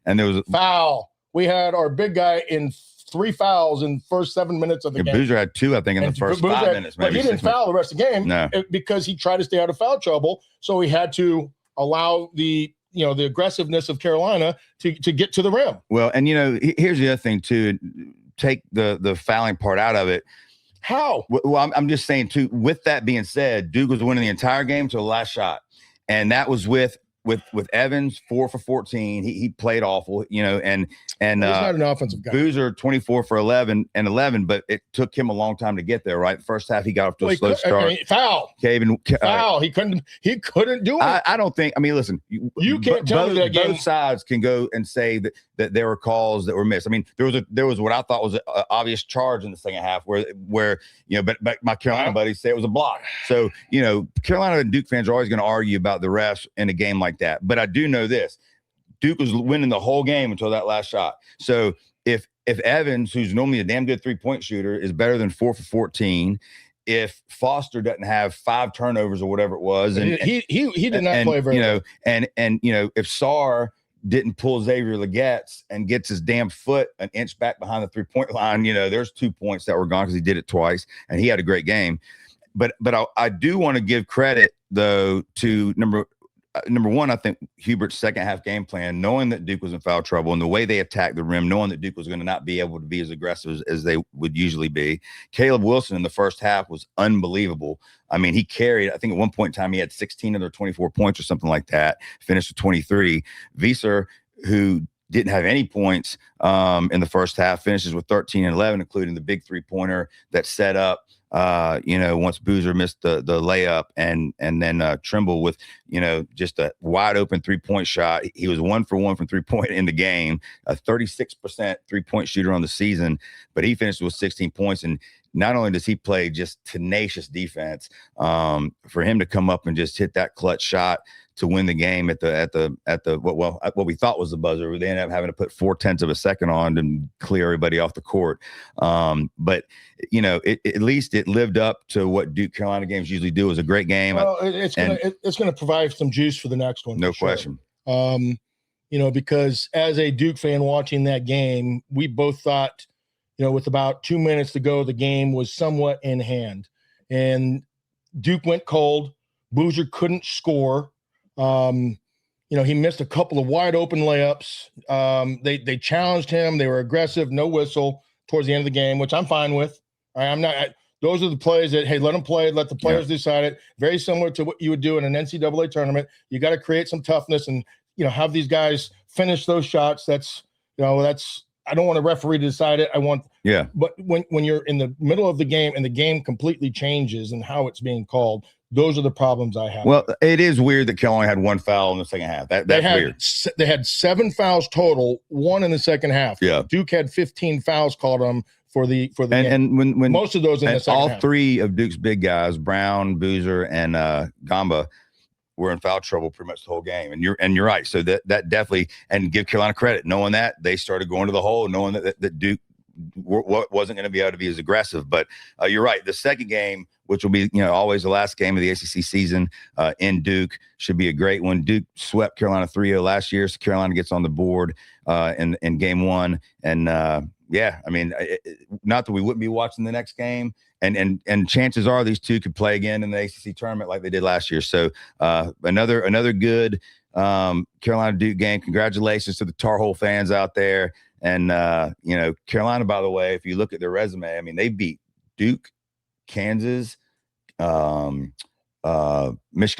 And there was a foul. We had our big guy in 3 fouls in the first 7 minutes of the game. Boozer had 2, I think, in the first 5 minutes. But he didn't foul the rest of the game because he tried to stay out of foul trouble. So he had to allow the aggressiveness of Carolina to get to the rim. Well, and here's the other thing too. Take the fouling part out of it. How? Well, I'm just saying too. With that being said, Duke was winning the entire game to the last shot, and that was with Evans 4 for 14. He played awful, and he's not an offensive guy. Boozer 24 for 11, but it took him a long time to get there. Right, first half he got off to a slow start. Foul. Foul. He couldn't do it. I don't think. I mean, listen, you can't tell me that both sides can go and say that there were calls that were missed. I mean, there was what I thought was an obvious charge in the second half where but my Carolina buddies say it was a block. So Carolina and Duke fans are always going to argue about the refs in a game like that. But I do know this: Duke was winning the whole game until that last shot. So if Evans, who's normally a damn good 3-point shooter, is better than 4 for 14, if Foster doesn't have 5 turnovers or whatever it was, and he did not play very well. and if Sarr didn't pull Xavier Legette's and gets his damn foot an inch back behind the 3-point line, there's 2 points that were gone because he did it twice, and he had a great game. But I do want to give credit though to number one, I think Hubert's second half game plan, knowing that Duke was in foul trouble and the way they attacked the rim, knowing that Duke was going to not be able to be as aggressive as they would usually be. Caleb Wilson in the first half was unbelievable. I mean, he carried, I think at one point in time, he had 16 of their 24 points or something like that, finished with 23. Visser, who didn't have any points in the first half, finishes with 13 and 11, including the big 3-pointer that set up once Boozer missed the layup, and then Trimble with, just a wide open 3-point shot. He was 1 for 1 from 3-point in the game, a 36% 3-point shooter on the season, but he finished with 16 points. And not only does he play just tenacious defense, for him to come up and just hit that clutch shot to win the game at what we thought was the buzzer. They ended up having to put 0.4 of a second on to clear everybody off the court. But at least it lived up to what Duke Carolina games usually do. It was a great game. Well, it's gonna provide some juice for the next one. No question. Because as a Duke fan watching that game, we both thought, with about 2 minutes to go, the game was somewhat in hand, and Duke went cold. Boozer couldn't score. He missed a couple of wide open layups. They challenged him. They were aggressive, no whistle towards the end of the game, which I'm fine with. Those are the plays that, hey, let them play, let the players decide it. Very similar to what you would do in an NCAA tournament. You got to create some toughness and, have these guys finish those shots. I don't want a referee to decide it. But when you're in the middle of the game and the game completely changes and how it's being called, those are the problems I have. Well, it is weird that Carolina had 1 foul in the second half. That's weird. They had 7 fouls total, 1 in the second half. Yeah. Duke had 15 fouls called on for the game. And when most of those in the second all half. 3 of Duke's big guys, Brown, Boozer, and Gamba, were in foul trouble pretty much the whole game. And you're right. So that definitely, and give Carolina credit, knowing that they started going to the hole, knowing that Duke wasn't going to be able to be as aggressive. But you're right. The second game, which will be always the last game of the ACC season in Duke, should be a great one. Duke swept Carolina 3-0 last year, so Carolina gets on the board in game 1. And not that we wouldn't be watching the next game. And chances are these two could play again in the ACC tournament like they did last year. So another good Carolina Duke game. Congratulations to the Tar Heel fans out there. And Carolina, by the way, if you look at their resume, I mean, they beat Duke, Kansas, Michigan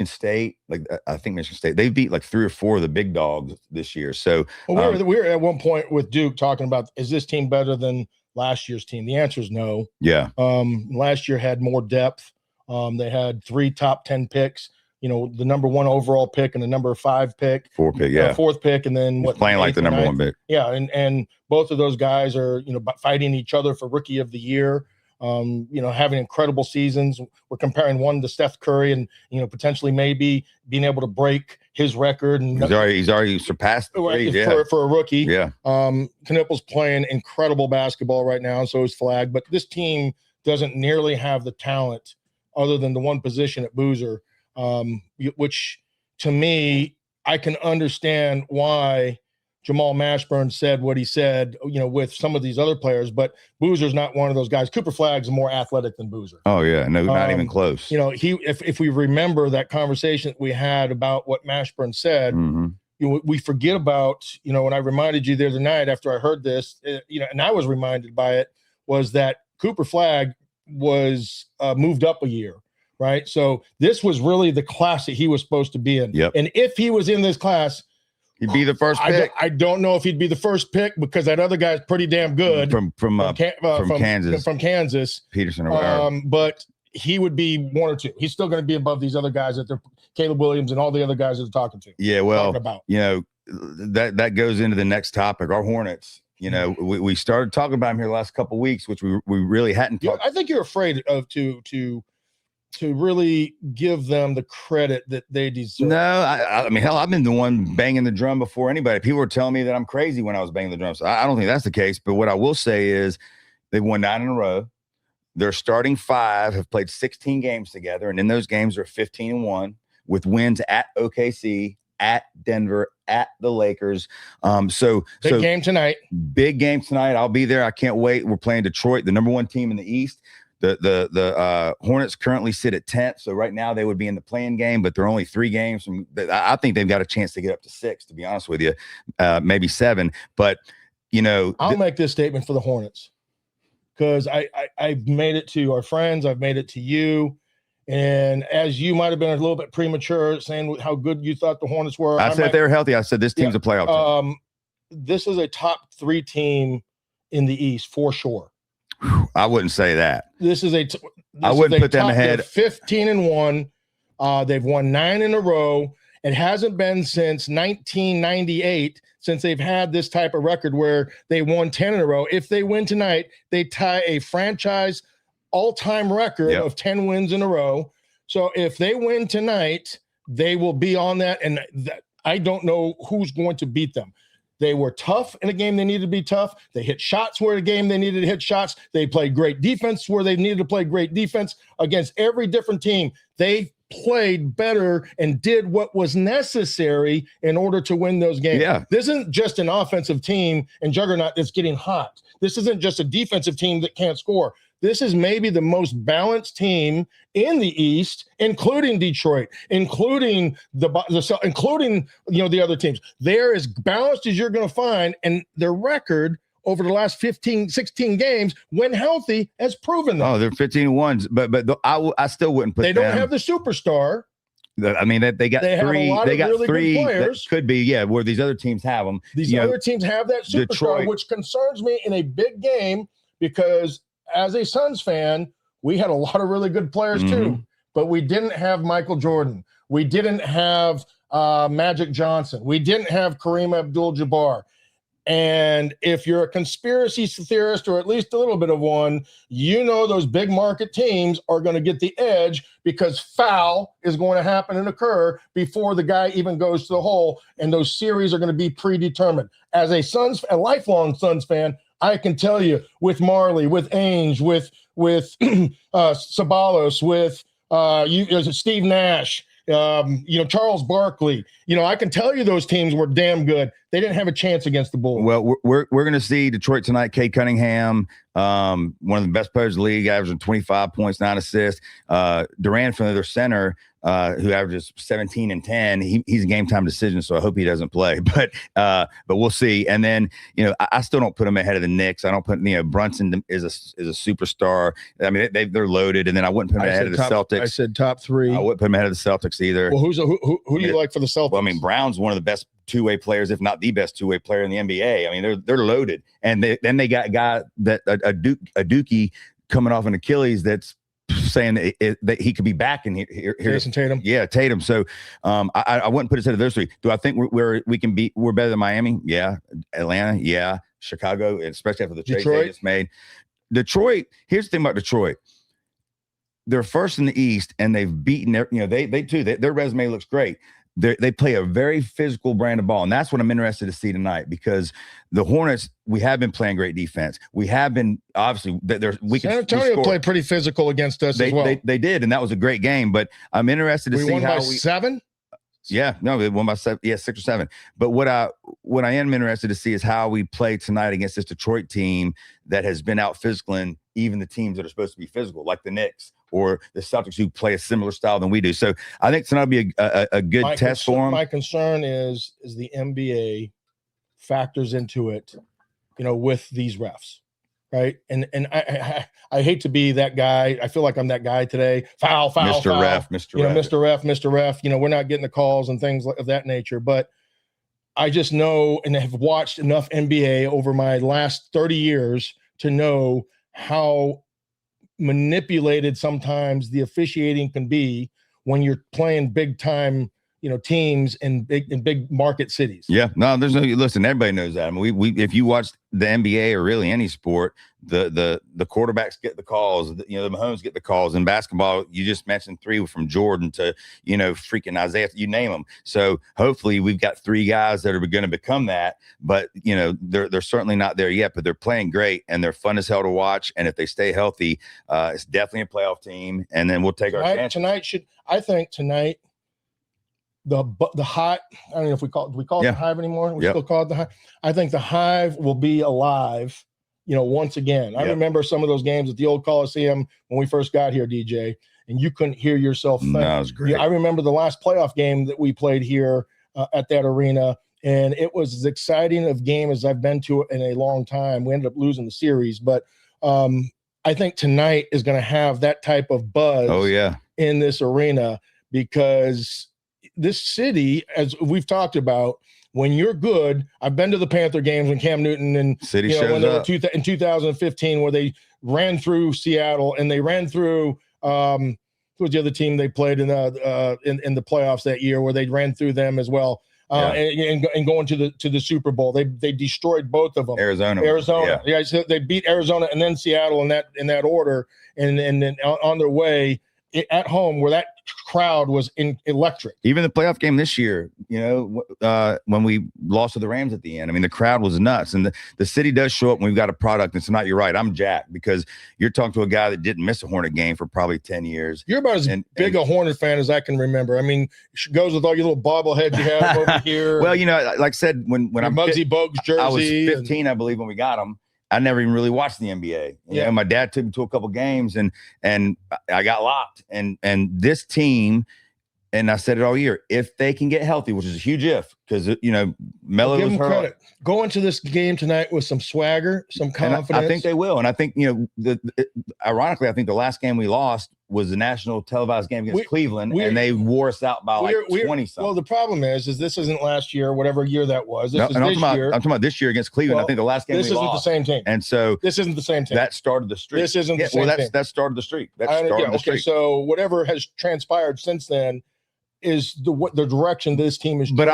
State. I think Michigan State. They beat like 3 or 4 of the big dogs this year. So we were at one point with Duke talking about, is this team better than last year's team? The answer is no. Yeah. Last year had more depth. They had 3 top 10 picks. The number 1 overall pick and the number 5 pick, 4th pick, yeah, 4th pick, and then playing like the number 1 pick. Yeah, and both of those guys are fighting each other for Rookie of the Year. Having incredible seasons. We're comparing one to Steph Curry, and potentially maybe being able to break his record. And he's already surpassed for a rookie. Yeah. Knipple's playing incredible basketball right now, and so is Flag. But this team doesn't nearly have the talent other than the one position at Boozer, which to me, I can understand why Jamal Mashburn said what he said, with some of these other players, but Boozer's not one of those guys. Cooper Flagg's more athletic than Boozer. Oh yeah, no, not even close. If we remember that conversation that we had about what Mashburn said, we forget about, when I reminded you the other night after I heard this, and I was reminded by it, was that Cooper Flagg was moved up a year, right? So this was really the class that he was supposed to be in. Yep. And if he was in this class, he'd be the first pick. I don't know if he'd be the first pick because that other guy's pretty damn good from Kansas, Peterson or whatever. But he would be one or two. He's still going to be above these other guys that they're Caleb Williams and all the other guys that they're talking to. Yeah, well, that goes into the next topic. Our Hornets. We started talking about them here the last couple of weeks, which we really hadn't talked. I think you're afraid of to really give them the credit that they deserve. No, I mean, hell, I've been the one banging the drum before anybody. People were telling me that I'm crazy when I was banging the drum. So I don't think that's the case. But what I will say is they've won 9 in a row. Their starting 5 have played 16 games together, and in those games are 15-1 with wins at OKC, at Denver, at the Lakers. Big game tonight. Big game tonight. I'll be there. I can't wait. We're playing Detroit, the number 1 team in the East. The Hornets currently sit at 10th, so right now they would be in the play-in game, but they're only 3 games from. I think they've got a chance to get up to 6. To be honest with you, maybe 7. But I'll make this statement for the Hornets because I've made it to our friends, I've made it to you, and as you might have been a little bit premature saying how good you thought the Hornets were. I said they were healthy. I said this team's a playoff team. This is a top 3 team in the East for sure. I wouldn't say that. I wouldn't put them ahead. 15-1. They've won 9 in a row. It hasn't been since 1998 since they've had this type of record where they won 10 in a row. If they win tonight, they tie a franchise all-time record of 10 wins in a row. So if they win tonight, they will be on that. And I don't know who's going to beat them. They were tough in a game they needed to be tough. They hit shots where a game they needed to hit shots. They played great defense where they needed to play great defense against every different team. They played better and did what was necessary in order to win those games. Yeah. This isn't just an offensive team and juggernaut that's getting hot. This isn't just a defensive team that can't score. This is maybe the most balanced team in the East, including Detroit, including the other teams. They're as balanced as you're going to find, and their record over the last 16 games, when healthy, has proven that. Oh, they're 15-1, but I still wouldn't put them. They don't have the superstar. I mean, they got 3. They got really 3 players. That could be, where these other teams have them. These other teams have that superstar, Detroit, which concerns me in a big game because as a Suns fan, we had a lot of really good players too, but we didn't have Michael Jordan. We didn't have Magic Johnson. We didn't have Kareem Abdul-Jabbar. And if you're a conspiracy theorist, or at least a little bit of one, those big market teams are going to get the edge because foul is going to happen and occur before the guy even goes to the hole. And those series are going to be predetermined. As a lifelong Suns fan, I can tell you with Marley, with Ainge, with Sabalos, with Steve Nash, Charles Barkley. I can tell you those teams were damn good. They didn't have a chance against the Bulls. Well, we're going to see Detroit tonight. Cade Cunningham, one of the best players in the league, averaging 25 points, 9 assists. Durant from their center, who averages 17 and 10. He's a game time decision, so I hope he doesn't play. But we'll see. And then I still don't put him ahead of the Knicks. I don't put Brunson is a superstar. I mean they're loaded. And then I wouldn't put him ahead of the Celtics. I said top 3. I wouldn't put him ahead of the Celtics either. Well, who do you like for the Celtics? Well, I mean Brown's one of the best two-way players, if not the best two-way player in the NBA. I mean they're loaded. And then they got a guy that a Dookie coming off an Achilles that's saying that he could be back in here. Jason Tatum. Yeah, Tatum. So I wouldn't put us ahead of those 3. Do I think we're better than Miami? Yeah. Atlanta? Yeah. Chicago, especially after the trade they just made. Detroit, here's the thing about Detroit. They're first in the East, and they've beaten their resume looks great. they play a very physical brand of ball, and that's what I'm interested to see tonight, because the Hornets, we have been playing great defense. We have been, obviously, San Antonio played pretty physical against us as well. They did, and that was a great game. But I'm interested to see how we won by 7. Yeah, no, they won by 7. Yeah, 6 or 7. But what I am interested to see is how we play tonight against this Detroit team that has been out physicaling even the teams that are supposed to be physical, like the Knicks or the Celtics, who play a similar style than we do. So I think tonight will be a good test for them. My concern is the NBA factors into it, with these refs, right? And I hate to be that guy. I feel like I'm that guy today. Foul, Mr. foul. Ref, Mr. Ref. Mr. Ref. We're not getting the calls and things of that nature. But I just know and have watched enough NBA over my last 30 years to know how manipulated sometimes the officiating can be when you're playing big time, teams in big market cities. Yeah, no, there's no, listen, everybody knows that. I mean, we if you watch the NBA or really any sport, the quarterbacks get the calls, the Mahomes get the calls. In basketball, you just mentioned 3 from Jordan to, freaking Isaiah, you name them. So hopefully we've got 3 guys that are going to become that, but they're certainly not there yet, but they're playing great and they're fun as hell to watch. And if they stay healthy, it's definitely a playoff team. And then we'll take our chance. Tonight, the Hive, I don't know if we call it the Hive anymore. We still call it the Hive. I think the Hive will be alive, once again. I remember some of those games at the old Coliseum when we first got here, DJ, and you couldn't hear yourself think. No, it was great. I remember the last playoff game that we played here at that arena, and it was as exciting of game as I've been to in a long time. We ended up losing the series, but I think tonight is going to have that type of buzz in this arena, because this city, as we've talked about, when you're good, I've been to the Panther games when Cam Newton and City shows up. In 2015, where they ran through Seattle and they ran through who was the other team they played in the playoffs that year, where they ran through them as well. And going to the Super Bowl, they destroyed both of them. Arizona. Yeah, so they beat Arizona and then Seattle in that order, and then on their way at home, where that crowd was electric. Even the playoff game this year, when we lost to the Rams at the end, I mean, the crowd was nuts, and the city does show up when we've got a product. And tonight, you're right, I'm jacked, because you're talking to a guy that didn't miss a Hornet game for probably 10 years. You're about as big a Hornet fan as I can remember. I mean, it goes with all your little bobbleheads you have over here. Well, like I said, when I'm Muggsy Bogues jersey, I was 15, I believe, when we got him. I never even really watched the NBA. My dad took me to a couple games, and I got locked. And this team, and I said it all year, if they can get healthy, which is a huge if, because Melo was hurt. Credit. Go into this game tonight with some swagger, some confidence. I think they will, and I think ironically, I think the last game we lost was the national televised game against Cleveland, and they wore us out by 20 something. Well, the problem is this isn't last year, whatever year that was. This is this year. I'm talking about this year against Cleveland. I think the last game this we isn't lost. the same team, and so this isn't the same team. That started the streak. This isn't the same team. That started the streak. The streak. So whatever has transpired since then is the direction this team is. But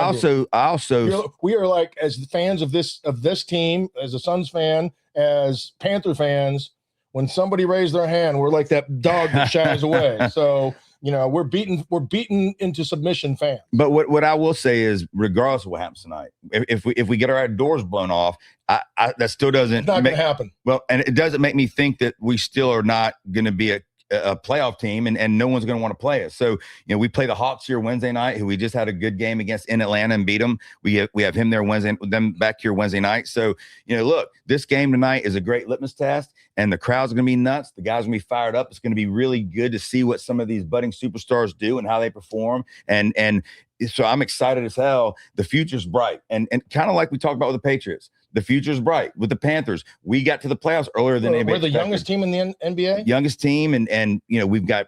we are like, as fans of this team, as a Suns fan, as Panther fans, when somebody raised their hand, we're like that dog that shies away. So we're beaten into submission fans. But what I will say is, regardless of what happens tonight, if we get our doors blown off, that still doesn't. It's not going to happen. Well, and it doesn't make me think that we still are not going to be a playoff team, and no one's going to want to play us. So, we play the Hawks here Wednesday night, who we just had a good game against in Atlanta and beat them. We have him there them back here Wednesday night. So, look, this game tonight is a great litmus test, and the crowd's going to be nuts. The guys are going to be fired up. It's going to be really good to see what some of these budding superstars do and how they perform. And so I'm excited as hell. The future's bright, and kind of like we talked about with the Patriots. The future's bright with the Panthers. We got to the playoffs earlier than anybody expected. We're the youngest team in the NBA. Youngest team, and we've got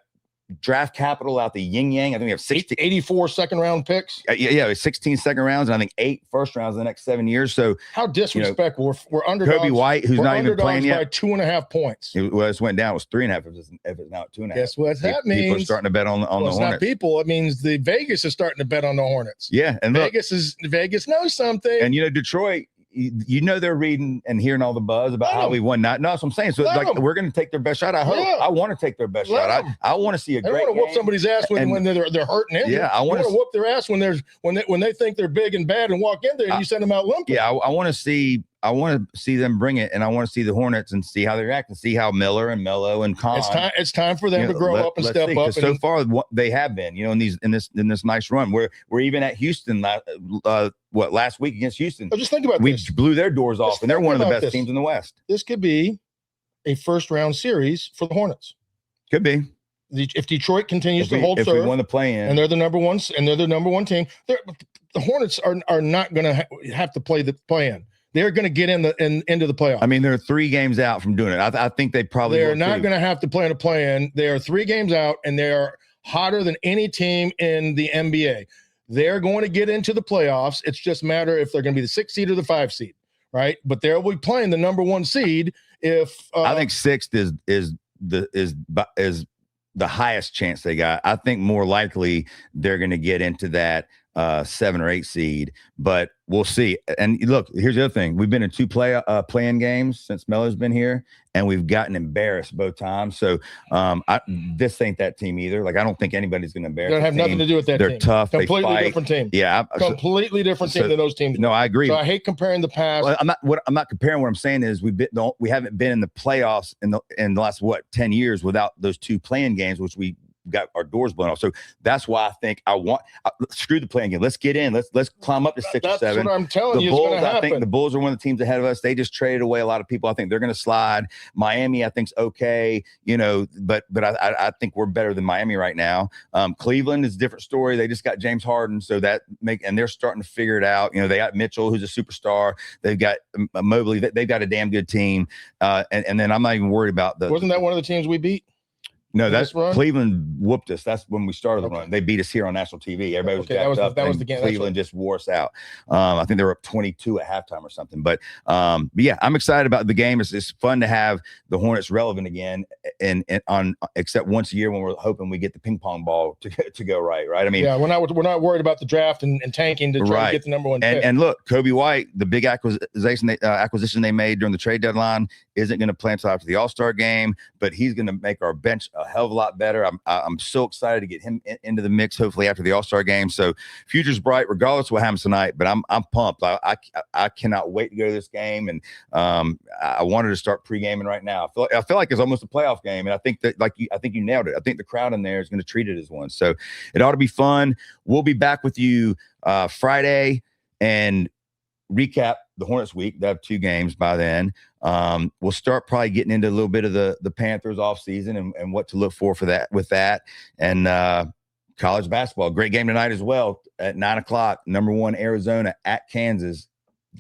draft capital out the yin yang. I think we have 84 second round picks. 16 second rounds, and I think 8 first rounds in the next 7 years. So how disrespectful. We're underdogs. Kobe White, who's not even playing yet, by 2.5 points. It went down. It was 3.5. If it's now at 2.5. Guess what that means? People are starting to bet on the Hornets. Not people. It means the Vegas is starting to bet on the Hornets. Yeah, and Vegas knows something. And Detroit, they're reading and hearing all the buzz about how we won. No, that's what I'm saying. So we're going to take their best shot. I hope. Yeah. I want to take their best shot. I want to see a great. I want to whoop somebody's ass when they're hurting. Yeah, I want to whoop their ass when they think they're big and bad and walk in there and you send them out limping. Yeah, I want to see. I want to see them bring it, and I want to see the Hornets and see how they react and see how Miller and Mello and Con. It's time for them to grow up and step up. So far, they have been, in this nice run. We're even at Houston last week against Houston. Just think about this. We blew their doors off, and they're one of the best teams in the West. This could be a first-round series for the Hornets. Could be. If Detroit continues to hold serve, if we want to play in, and they're the number one team, the Hornets are not going to have to play in. They're going to get into the playoffs. I mean, they're 3 games out from doing it. I think they're not going to have to play in a play-in. They are 3 games out, and they are hotter than any team in the NBA. They're going to get into the playoffs. It's just a matter if they're going to be the 6th seed or the 5th seed, right? But they'll be playing the number 1 seed. If I think 6th is the highest chance they got. I think more likely they're going to get into that 7 or 8 seed, but we'll see. And look, here's the other thing: we've been in 2 play-in games since Melo's been here, and we've gotten embarrassed both times. So this ain't that team either. Like, I don't think anybody's going to embarrass. They don't have nothing to do with that. They're tough. Completely different team. Yeah, completely different team than those teams. No, I agree. So I hate comparing the past. Well, I'm not comparing. What I'm saying is we haven't been in the playoffs in the last 10 years without those 2 play-in games, which we got our doors blown off. So that's why I think screw the play-in game. Let's get in. Let's climb up to 6 or 7. That's what I'm telling you. Bulls, I think the Bulls are one of the teams ahead of us. They just traded away a lot of people. I think they're going to slide. Miami, I think's okay, but I think we're better than Miami right now. Cleveland is a different story. They just got James Harden, so and they're starting to figure it out. They got Mitchell, who's a superstar. They've got Mobley. They've got a damn good team. And then I'm not even worried about Wasn't that one of the teams we beat? No, that's Cleveland whooped us. That's when we started the run. They beat us here on national TV. Everybody was jacked up. That was the game. Cleveland just wore us out. I think they were up 22 at halftime or something. But yeah, I'm excited about the game. It's fun to have the Hornets relevant again, and except once a year when we're hoping we get the ping pong ball to go right. I mean, yeah, we're not worried about the draft and tanking to try to get the number 1 pick. And look, Kobe White, the big acquisition they made during the trade deadline, isn't going to play until after the All-Star game, but he's going to make our bench a hell of a lot better. I'm so excited to get him into the mix, hopefully after the All-Star game. So future's bright, regardless of what happens tonight. But I'm pumped. I cannot wait to go to this game, and I wanted to start pre-gaming right now. I feel like it's almost a playoff game, and I think that I think you nailed it. I think the crowd in there is going to treat it as one. So it ought to be fun. We'll be back with you Friday and recap the Hornets week. They have 2 games by then. We'll start probably getting into a little bit of the Panthers off season and what to look for that with that. And college basketball, great game tonight as well at 9:00. Number 1 Arizona at Kansas.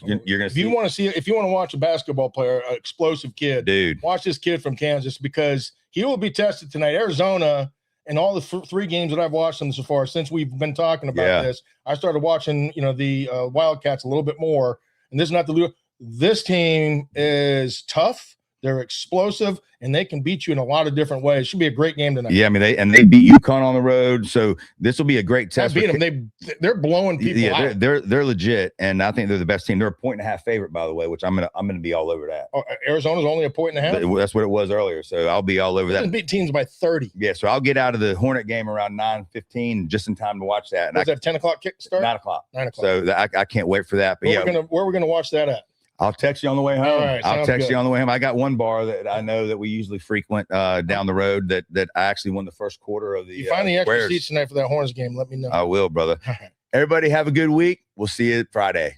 You're gonna see. If you want to watch a basketball player, an explosive kid, dude, watch this kid from Kansas, because he will be tested tonight. Arizona, and all the 3 games that I've watched them so far since we've been talking about this, I started watching the Wildcats a little bit more. And this team is tough. They're explosive, and they can beat you in a lot of different ways. It should be a great game tonight. Yeah, I mean, they beat UConn on the road, so this will be a great test. Beat them. They're blowing people out. They're legit, and I think they're the best team. They're a 1.5 favorite, by the way, which I'm gonna be all over that. Oh, Arizona's only a 1.5. That's what it was earlier, so I'll be all over that. Beat teams by 30. Yeah, so I'll get out of the Hornet game around 9:15, just in time to watch that. And was that 10 o'clock kick start? 9 o'clock. 9 o'clock. So I can't wait for that. But where we're gonna watch that at? I'll text you on the way home. All right, I'll text you on the way home. I got one bar that I know that we usually frequent down the road that I actually won the first quarter of the. You find the extra seats tonight for that Hornets game? Let me know. I will, brother. Everybody have a good week. We'll see you Friday.